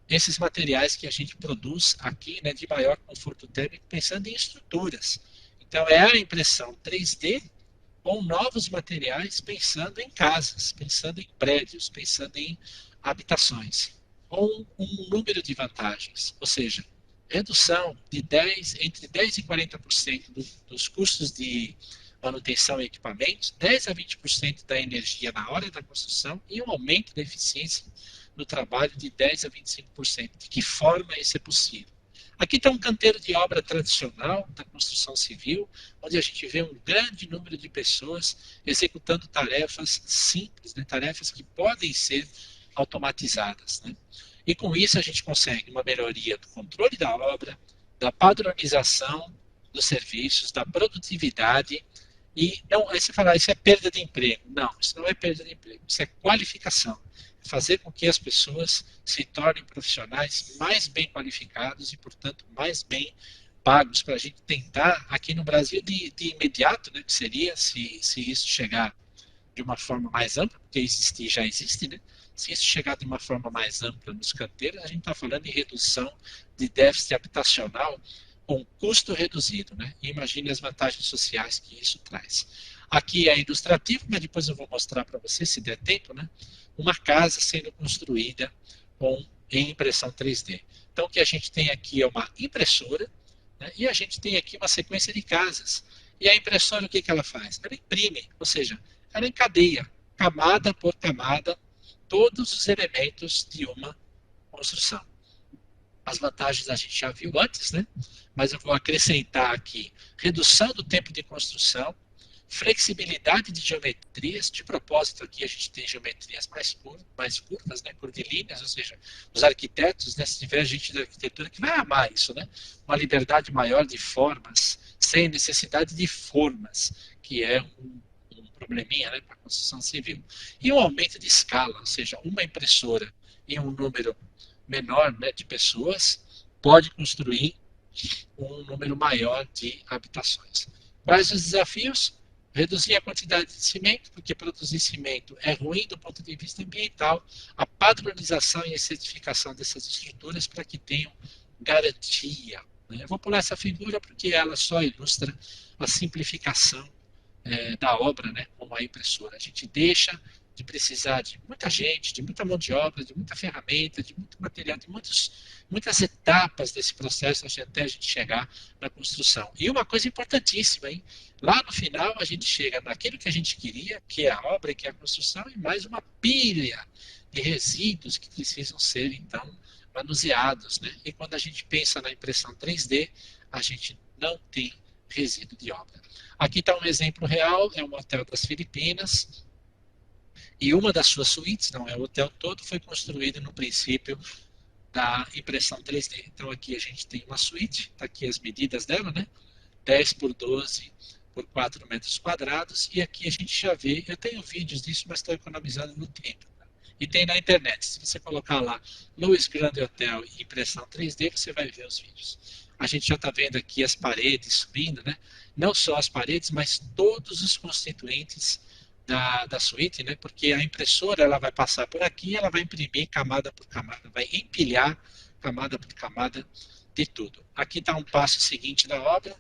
esses materiais que a gente produz aqui, né, de maior conforto térmico, pensando em estruturas. Então, é a impressão 3D com novos materiais, pensando em casas, pensando em prédios, pensando em habitações, com um número de vantagens, ou seja, redução de entre 10% e 40% dos custos de manutenção e equipamentos, 10% a 20% da energia na hora da construção e um aumento da eficiência no trabalho de 10% a 25%. De que forma isso é possível? Aqui está um canteiro de obra tradicional da construção civil, onde a gente vê um grande número de pessoas executando tarefas simples, né, tarefas que podem ser automatizadas. Né? E com isso a gente consegue uma melhoria do controle da obra, da padronização dos serviços, da produtividade. E não, aí você fala, isso é perda de emprego. Não, isso não é perda de emprego, isso é qualificação. Fazer com que as pessoas se tornem profissionais mais bem qualificados e, portanto, mais bem pagos, para a gente tentar, aqui no Brasil, de imediato, né, que seria, se isso chegar de uma forma mais ampla, porque existir já existe, né? Se isso chegar de uma forma mais ampla nos canteiros, a gente está falando em redução de déficit habitacional com custo reduzido, né? E imagine as vantagens sociais que isso traz. Aqui é ilustrativo, mas depois eu vou mostrar para você, se der tempo, né? Uma casa sendo construída em impressão 3D. Então, o que a gente tem aqui é uma impressora, né? E a gente tem aqui uma sequência de casas. E a impressora, o que ela faz? Ela imprime, ou seja, ela encadeia, camada por camada, todos os elementos de uma construção. As vantagens a gente já viu antes, né? Mas eu vou acrescentar aqui redução do tempo de construção, flexibilidade de geometrias. De propósito, aqui a gente tem geometrias mais curvas, né, curvilíneas, ou seja, os arquitetos, né, se tiver gente da arquitetura que vai amar isso, né, uma liberdade maior de formas, sem necessidade de formas, que é um probleminha, né, para a construção civil. E um aumento de escala, ou seja, uma impressora em um número menor, né, de pessoas pode construir um número maior de habitações. Quais os desafios? Reduzir a quantidade de cimento, porque produzir cimento é ruim do ponto de vista ambiental, a padronização e a certificação dessas estruturas para que tenham garantia. Né? Eu vou pular essa figura porque ela só ilustra a simplificação da obra, né, com a impressora. A gente deixa de precisar de muita gente, de muita mão de obra, de muita ferramenta, de muito material, de muitas etapas desse processo até a gente chegar na construção. E uma coisa importantíssima, hein? Lá no final a gente chega naquilo que a gente queria, que é a obra, que é a construção, e mais uma pilha de resíduos que precisam ser, então, manuseados. Né? E quando a gente pensa na impressão 3D, a gente não tem resíduo de obra. Aqui está um exemplo real, é um hotel das Filipinas, e uma das suas suítes, não é o hotel todo, foi construída no princípio da impressão 3D. Então aqui a gente tem uma suíte, está aqui as medidas dela, né? 10 por 12 por 4 metros quadrados, e aqui a gente já vê, eu tenho vídeos disso, mas estou economizando no tempo. Tá? E tem na internet, se você colocar lá Louis Grande Hotel e impressão 3D, você vai ver os vídeos. A gente já está vendo aqui as paredes subindo, né? Não só as paredes, mas todos os constituintes da suíte, né? Porque a impressora ela vai passar por aqui, ela vai imprimir camada por camada, vai empilhar camada por camada de tudo. Aqui está um passo seguinte da obra.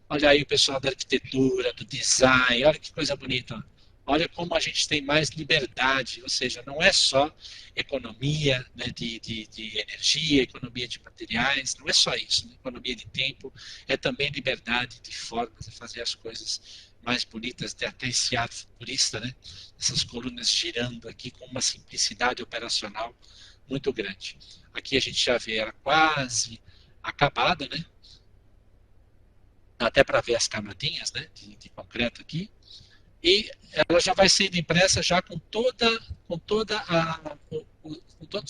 Olha aí o pessoal da arquitetura, do design, olha que coisa bonita. Olha como a gente tem mais liberdade, ou seja, não é só economia, né, de energia, economia de materiais, não é só isso, né? Economia de tempo, é também liberdade de formas de fazer as coisas mais bonitas, de até esse ar futurista, né? Essas colunas girando aqui com uma simplicidade operacional muito grande. Aqui a gente já vê ela quase acabada, né? Até para ver as camadinhas, né, de concreto aqui. E ela já vai sendo impressa já com todos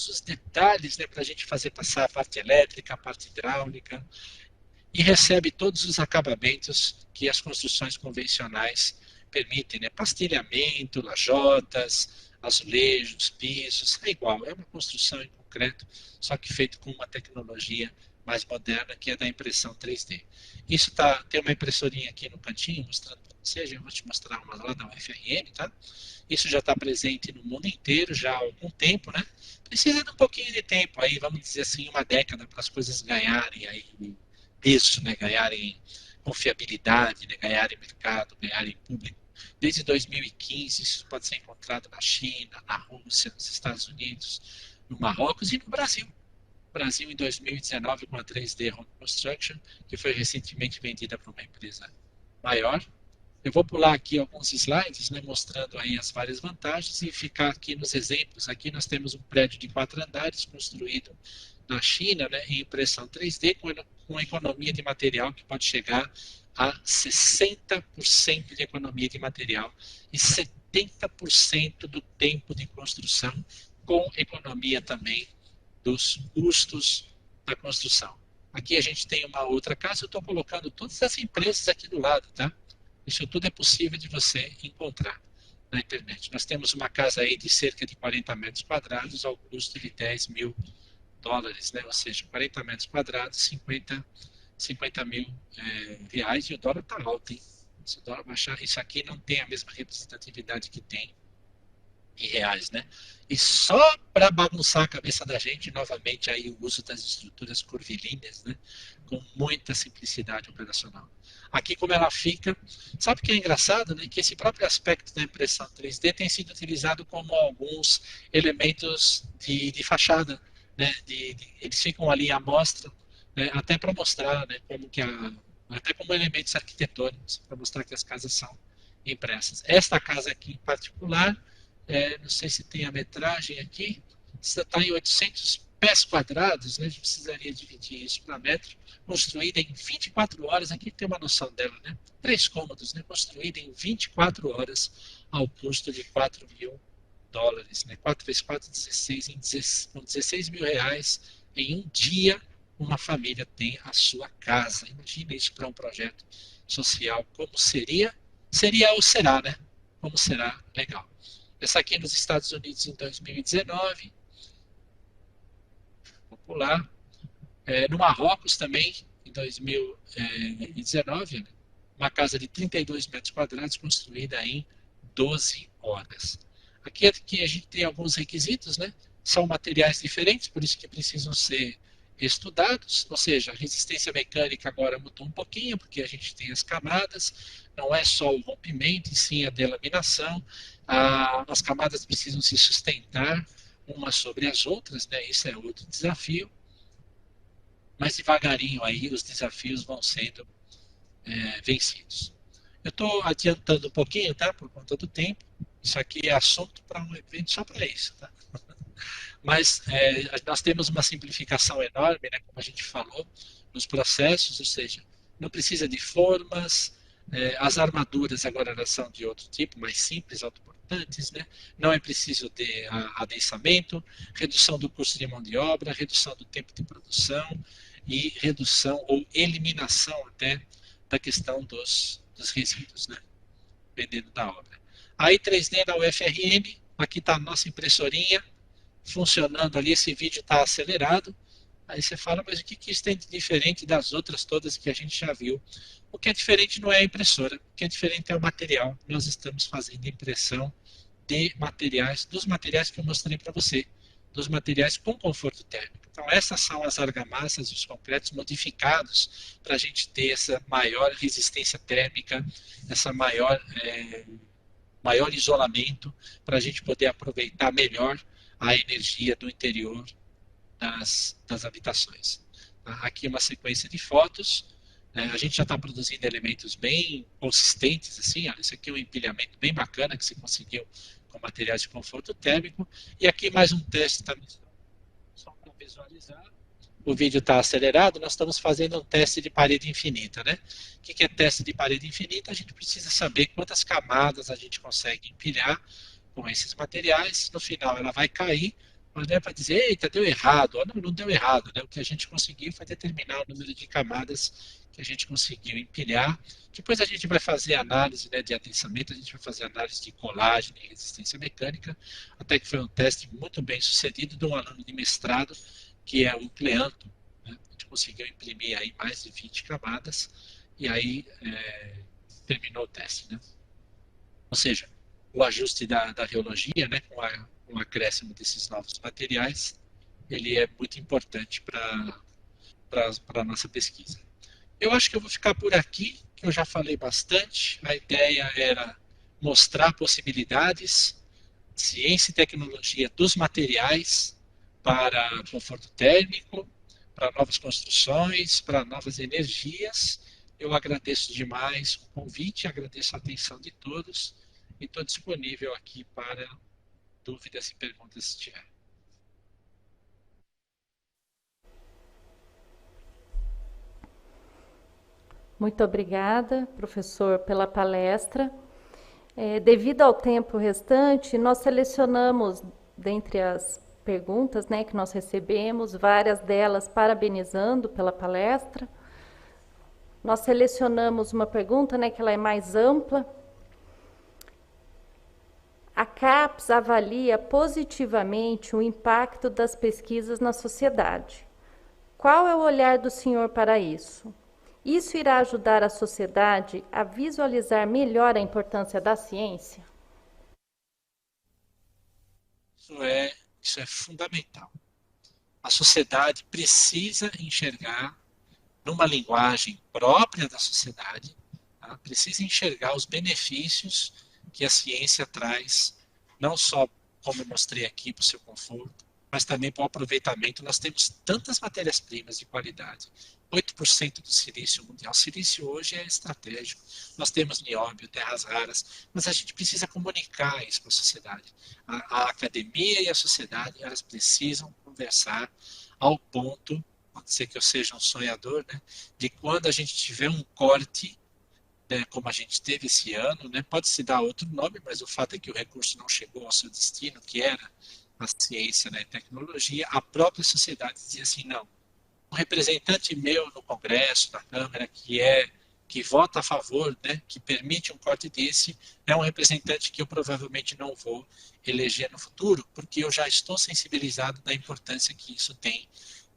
os detalhes, né, para a gente fazer passar a parte elétrica, a parte hidráulica, e recebe todos os acabamentos que as construções convencionais permitem, né, pastelhamento, lajotas, azulejos, pisos, é igual, é uma construção em concreto, só que feito com uma tecnologia mais moderna, que é da impressão 3D. Isso tem uma impressorinha aqui no cantinho, mostrando para vocês, eu vou te mostrar uma lá da UFRN, tá? Isso já está presente no mundo inteiro já há algum tempo, né? Precisa de um pouquinho de tempo aí, vamos dizer assim, uma década para as coisas ganharem aí peso, né? Ganharem confiabilidade, né? Ganharem mercado, ganharem público. Desde 2015, isso pode ser encontrado na China, na Rússia, nos Estados Unidos, no Marrocos e no Brasil. Brasil em 2019 com a 3D Home Construction, que foi recentemente vendida para uma empresa maior. Eu vou pular aqui alguns slides, né, mostrando aí as várias vantagens e ficar aqui nos exemplos. Aqui nós temos um prédio de 4 andares construído na China, né, em impressão 3D com economia de material que pode chegar a 60% de economia de material e 70% do tempo de construção, com economia também dos custos da construção. Aqui a gente tem uma outra casa, eu estou colocando todas as empresas aqui do lado, tá? Isso tudo é possível de você encontrar na internet. Nós temos uma casa aí de cerca de 40 metros quadrados ao custo de 10 mil dólares, né? Ou seja, 40 metros quadrados, 50 mil reais, e o dólar está alto, hein? Se o dólar baixar, isso aqui não tem a mesma representatividade que tem em reais, né? E só para bagunçar a cabeça da gente, novamente, aí o uso das estruturas curvilíneas, né? Com muita simplicidade operacional. Aqui como ela fica, sabe o que é engraçado, né? Que esse próprio aspecto da impressão 3D tem sido utilizado como alguns elementos de fachada, né? Eles ficam ali à mostra, né? Até para mostrar, né? Até como elementos arquitetônicos, para mostrar que as casas são impressas. Esta casa aqui em particular, não sei se tem a metragem aqui, está em 800 pés quadrados, né? A gente precisaria dividir isso para metro, construída em 24 horas, aqui tem uma noção dela, né? 3 cômodos, né? Construída em 24 horas, ao custo de 4 mil dólares, né? 4 vezes 4, 16, com 16 mil reais, em um dia, uma família tem a sua casa. Imagina isso para um projeto social, como seria ou será, né? Como será legal. Essa aqui nos Estados Unidos em 2019, popular. No Marrocos também, em 2019, uma casa de 32 metros quadrados construída em 12 horas. Aqui a gente tem alguns requisitos, né? São materiais diferentes, por isso que precisam ser estudados, ou seja, a resistência mecânica agora mudou um pouquinho, porque a gente tem as camadas, não é só o rompimento, e sim a delaminação. As camadas precisam se sustentar umas sobre as outras, né? Isso é outro desafio. Mas devagarinho aí os desafios vão sendo vencidos. Eu estou adiantando um pouquinho, tá? Por conta do tempo. Isso aqui é assunto para um evento só para isso, tá? Mas nós temos uma simplificação enorme, né? Como a gente falou, nos processos, ou seja, não precisa de formas, As armaduras agora elas são de outro tipo, mais simples, autoportantes, né? Não é preciso de adensamento, redução do custo de mão de obra, redução do tempo de produção e redução ou eliminação até da questão dos resíduos, né? Dependendo da obra. Aí 3D da UFRN, aqui está a nossa impressorinha funcionando ali, esse vídeo está acelerado. Aí você fala, mas o que isso tem de diferente das outras todas que a gente já viu? O que é diferente não é a impressora, o que é diferente é o material. Nós estamos fazendo impressão de materiais, dos materiais que eu mostrei para você, dos materiais com conforto térmico. Então essas são as argamassas e os concretos modificados para a gente ter essa maior resistência térmica, essa maior isolamento, para a gente poder aproveitar melhor a energia do interior das habitações. Aqui uma sequência de fotos. A gente já está produzindo elementos bem consistentes, assim, olha, isso aqui é um empilhamento bem bacana que se conseguiu com materiais de conforto térmico. E aqui mais um teste também, só para visualizar. O vídeo está acelerado, nós estamos fazendo um teste de parede infinita, né? O que é teste de parede infinita? A gente precisa saber quantas camadas a gente consegue empilhar com esses materiais. No final ela vai cair, mas não é para dizer, eita, deu errado. Não, não deu errado, né? O que a gente conseguiu foi determinar o número de camadas que a gente conseguiu empilhar. Depois a gente vai fazer análise, né, de adensamento, a gente vai fazer análise de colagem e resistência mecânica, até que foi um teste muito bem sucedido de um aluno de mestrado, que é o Cleanto, né? A gente conseguiu imprimir aí mais de 20 camadas, e aí terminou o teste, né? Ou seja, o ajuste da reologia, né, com o acréscimo desses novos materiais, ele é muito importante para a nossa pesquisa. Eu acho que eu vou ficar por aqui, que eu já falei bastante. A ideia era mostrar possibilidades, ciência e tecnologia dos materiais para conforto térmico, para novas construções, para novas energias. Eu agradeço demais o convite, agradeço a atenção de todos e estou disponível aqui para dúvidas e perguntas se tiver. Muito obrigada, professor, pela palestra. Devido ao tempo restante, nós selecionamos, dentre as perguntas, né, que nós recebemos, várias delas parabenizando pela palestra. Nós selecionamos uma pergunta, né, que ela é mais ampla. A CAPES avalia positivamente o impacto das pesquisas na sociedade. Qual é o olhar do senhor para isso? Isso irá ajudar a sociedade a visualizar melhor a importância da ciência? Isso é fundamental. A sociedade precisa enxergar, numa linguagem própria da sociedade, tá? Precisa enxergar os benefícios que a ciência traz, não só, como eu mostrei aqui, para o seu conforto, mas também para o aproveitamento. Nós temos tantas matérias-primas de qualidade. 8% do silício mundial. O silício hoje é estratégico. Nós temos nióbio, terras raras, mas a gente precisa comunicar isso para a sociedade. A academia e a sociedade, elas precisam conversar ao ponto, pode ser que eu seja um sonhador, né, de quando a gente tiver um corte, né, como a gente teve esse ano, né, pode se dar outro nome, mas o fato é que o recurso não chegou ao seu destino, que era a ciência, né, e tecnologia, a própria sociedade dizia assim, não, um representante meu no Congresso, na Câmara, que vota a favor, né, que permite um corte desse, é um representante que eu provavelmente não vou eleger no futuro, porque eu já estou sensibilizado da importância que isso tem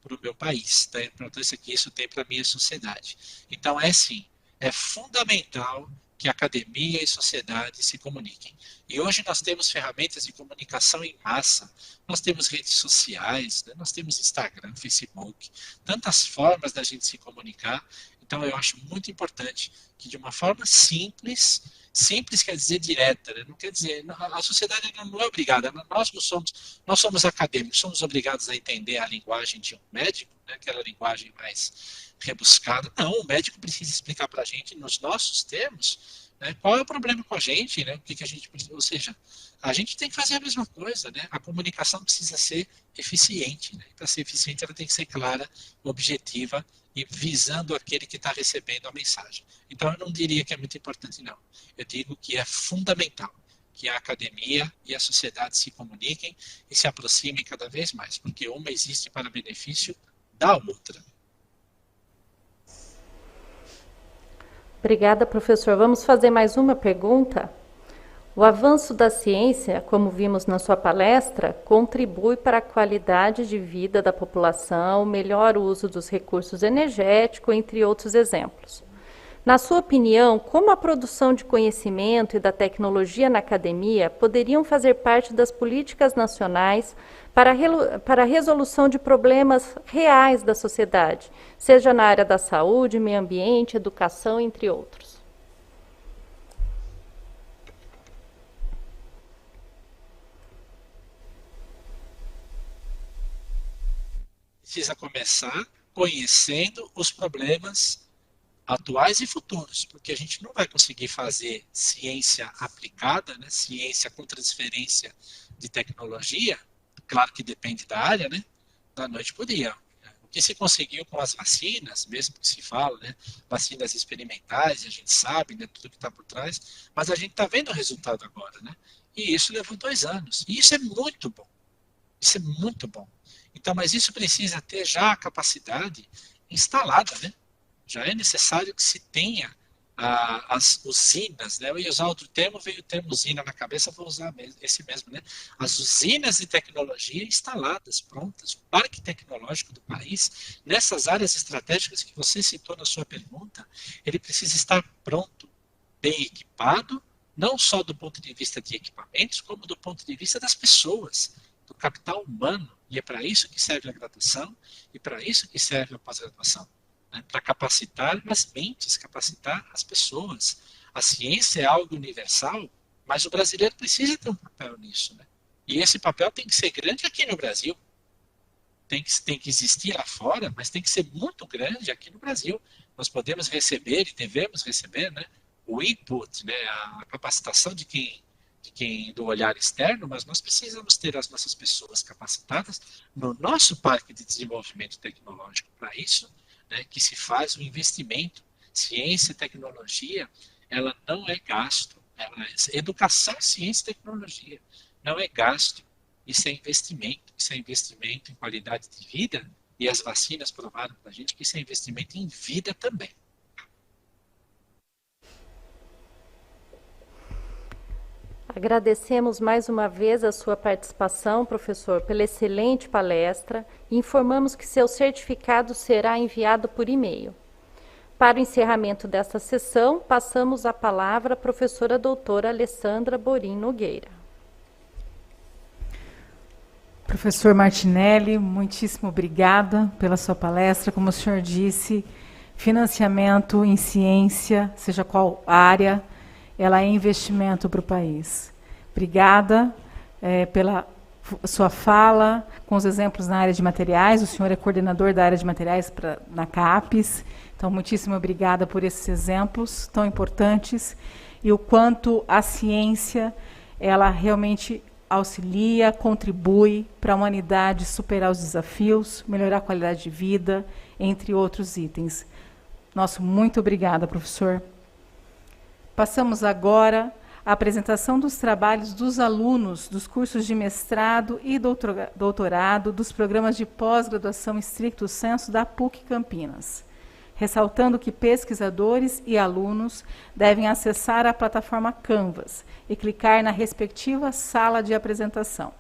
para o meu país, da importância que isso tem para a minha sociedade. Então, sim, é fundamental que academia e sociedade se comuniquem. E hoje nós temos ferramentas de comunicação em massa, nós temos redes sociais, né? Nós temos Instagram, Facebook, tantas formas da gente se comunicar. Então eu acho muito importante que de uma forma simples, simples quer dizer direta, né? Não quer dizer, a sociedade não é obrigada, nós somos acadêmicos, somos obrigados a entender a linguagem de um médico, né? Aquela linguagem mais rebuscada. Não, o médico precisa explicar para a gente, nos nossos termos, né, qual é o problema com a gente, né, o que a gente precisa, ou seja, a gente tem que fazer a mesma coisa, né, a comunicação precisa ser eficiente, né, para ser eficiente ela tem que ser clara, objetiva e visando aquele que está recebendo a mensagem. Então, eu não diria que é muito importante, não. Eu digo que é fundamental que a academia e a sociedade se comuniquem e se aproximem cada vez mais, porque uma existe para benefício da outra. Obrigada, professor. Vamos fazer mais uma pergunta? O avanço da ciência, como vimos na sua palestra, contribui para a qualidade de vida da população, melhor uso dos recursos energéticos, entre outros exemplos. Na sua opinião, como a produção de conhecimento e da tecnologia na academia poderiam fazer parte das políticas nacionais para a resolução de problemas reais da sociedade, seja na área da saúde, meio ambiente, educação, entre outros? Precisa começar conhecendo os problemas atuais e futuros, porque a gente não vai conseguir fazer ciência aplicada, né, ciência com transferência de tecnologia, claro que depende da área, né, da noite para o dia. O que se conseguiu com as vacinas, mesmo que se fala, né, vacinas experimentais, a gente sabe, né, tudo que está por trás, mas a gente está vendo o resultado agora, né, e isso levou 2 anos, e isso é muito bom, isso é muito bom. Então, mas isso precisa ter já a capacidade instalada, né? Já é necessário que se tenha as usinas, né? Eu ia usar outro termo, veio o termo usina na cabeça, vou usar esse mesmo, né? As usinas de tecnologia instaladas, prontas, o parque tecnológico do país, nessas áreas estratégicas que você citou na sua pergunta, ele precisa estar pronto, bem equipado, não só do ponto de vista de equipamentos, como do ponto de vista das pessoas, do capital humano. E é para isso que serve a graduação e para isso que serve a pós-graduação. Né? Para capacitar as mentes, capacitar as pessoas. A ciência é algo universal, mas o brasileiro precisa ter um papel nisso. Né? E esse papel tem que ser grande aqui no Brasil. Tem que existir lá fora, mas tem que ser muito grande aqui no Brasil. Nós podemos receber e devemos receber, né, o input, né, a capacitação de quem do olhar externo, mas nós precisamos ter as nossas pessoas capacitadas no nosso parque de desenvolvimento tecnológico. Para isso, né, que se faz o investimento. Ciência e tecnologia, ela não é gasto. Educação, ciência e tecnologia não é gasto. Isso é investimento. Isso é investimento em qualidade de vida, e as vacinas provaram para a gente que isso é investimento em vida também. Agradecemos mais uma vez a sua participação, professor, pela excelente palestra e informamos que seu certificado será enviado por e-mail. Para o encerramento desta sessão, passamos a palavra à professora doutora Alessandra Borim Nogueira. Professor Martinelli, muitíssimo obrigada pela sua palestra. Como o senhor disse, financiamento em ciência, seja qual área, ela é investimento para o país. Obrigada pela sua fala, com os exemplos na área de materiais. O senhor é coordenador da área de materiais na CAPES. Então, muitíssimo obrigada por esses exemplos tão importantes e o quanto a ciência, ela realmente auxilia, contribui para a humanidade superar os desafios, melhorar a qualidade de vida, entre outros itens. Nosso muito obrigada, professor. Passamos agora à apresentação dos trabalhos dos alunos dos cursos de mestrado e doutorado dos programas de pós-graduação estricto sensu da PUC Campinas, ressaltando que pesquisadores e alunos devem acessar a plataforma Canvas e clicar na respectiva sala de apresentação.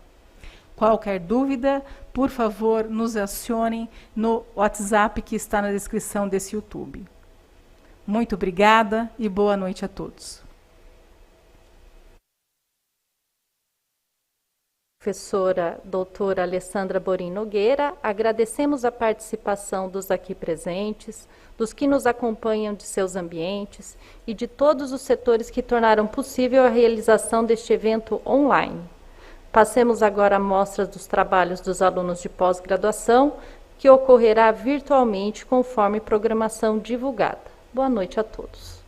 Qualquer dúvida, por favor, nos acionem no WhatsApp que está na descrição desse YouTube. Muito obrigada e boa noite a todos. Professora doutora Alessandra Borim Nogueira, agradecemos a participação dos aqui presentes, dos que nos acompanham de seus ambientes e de todos os setores que tornaram possível a realização deste evento online. Passemos agora a mostra dos trabalhos dos alunos de pós-graduação, que ocorrerá virtualmente conforme programação divulgada. Boa noite a todos.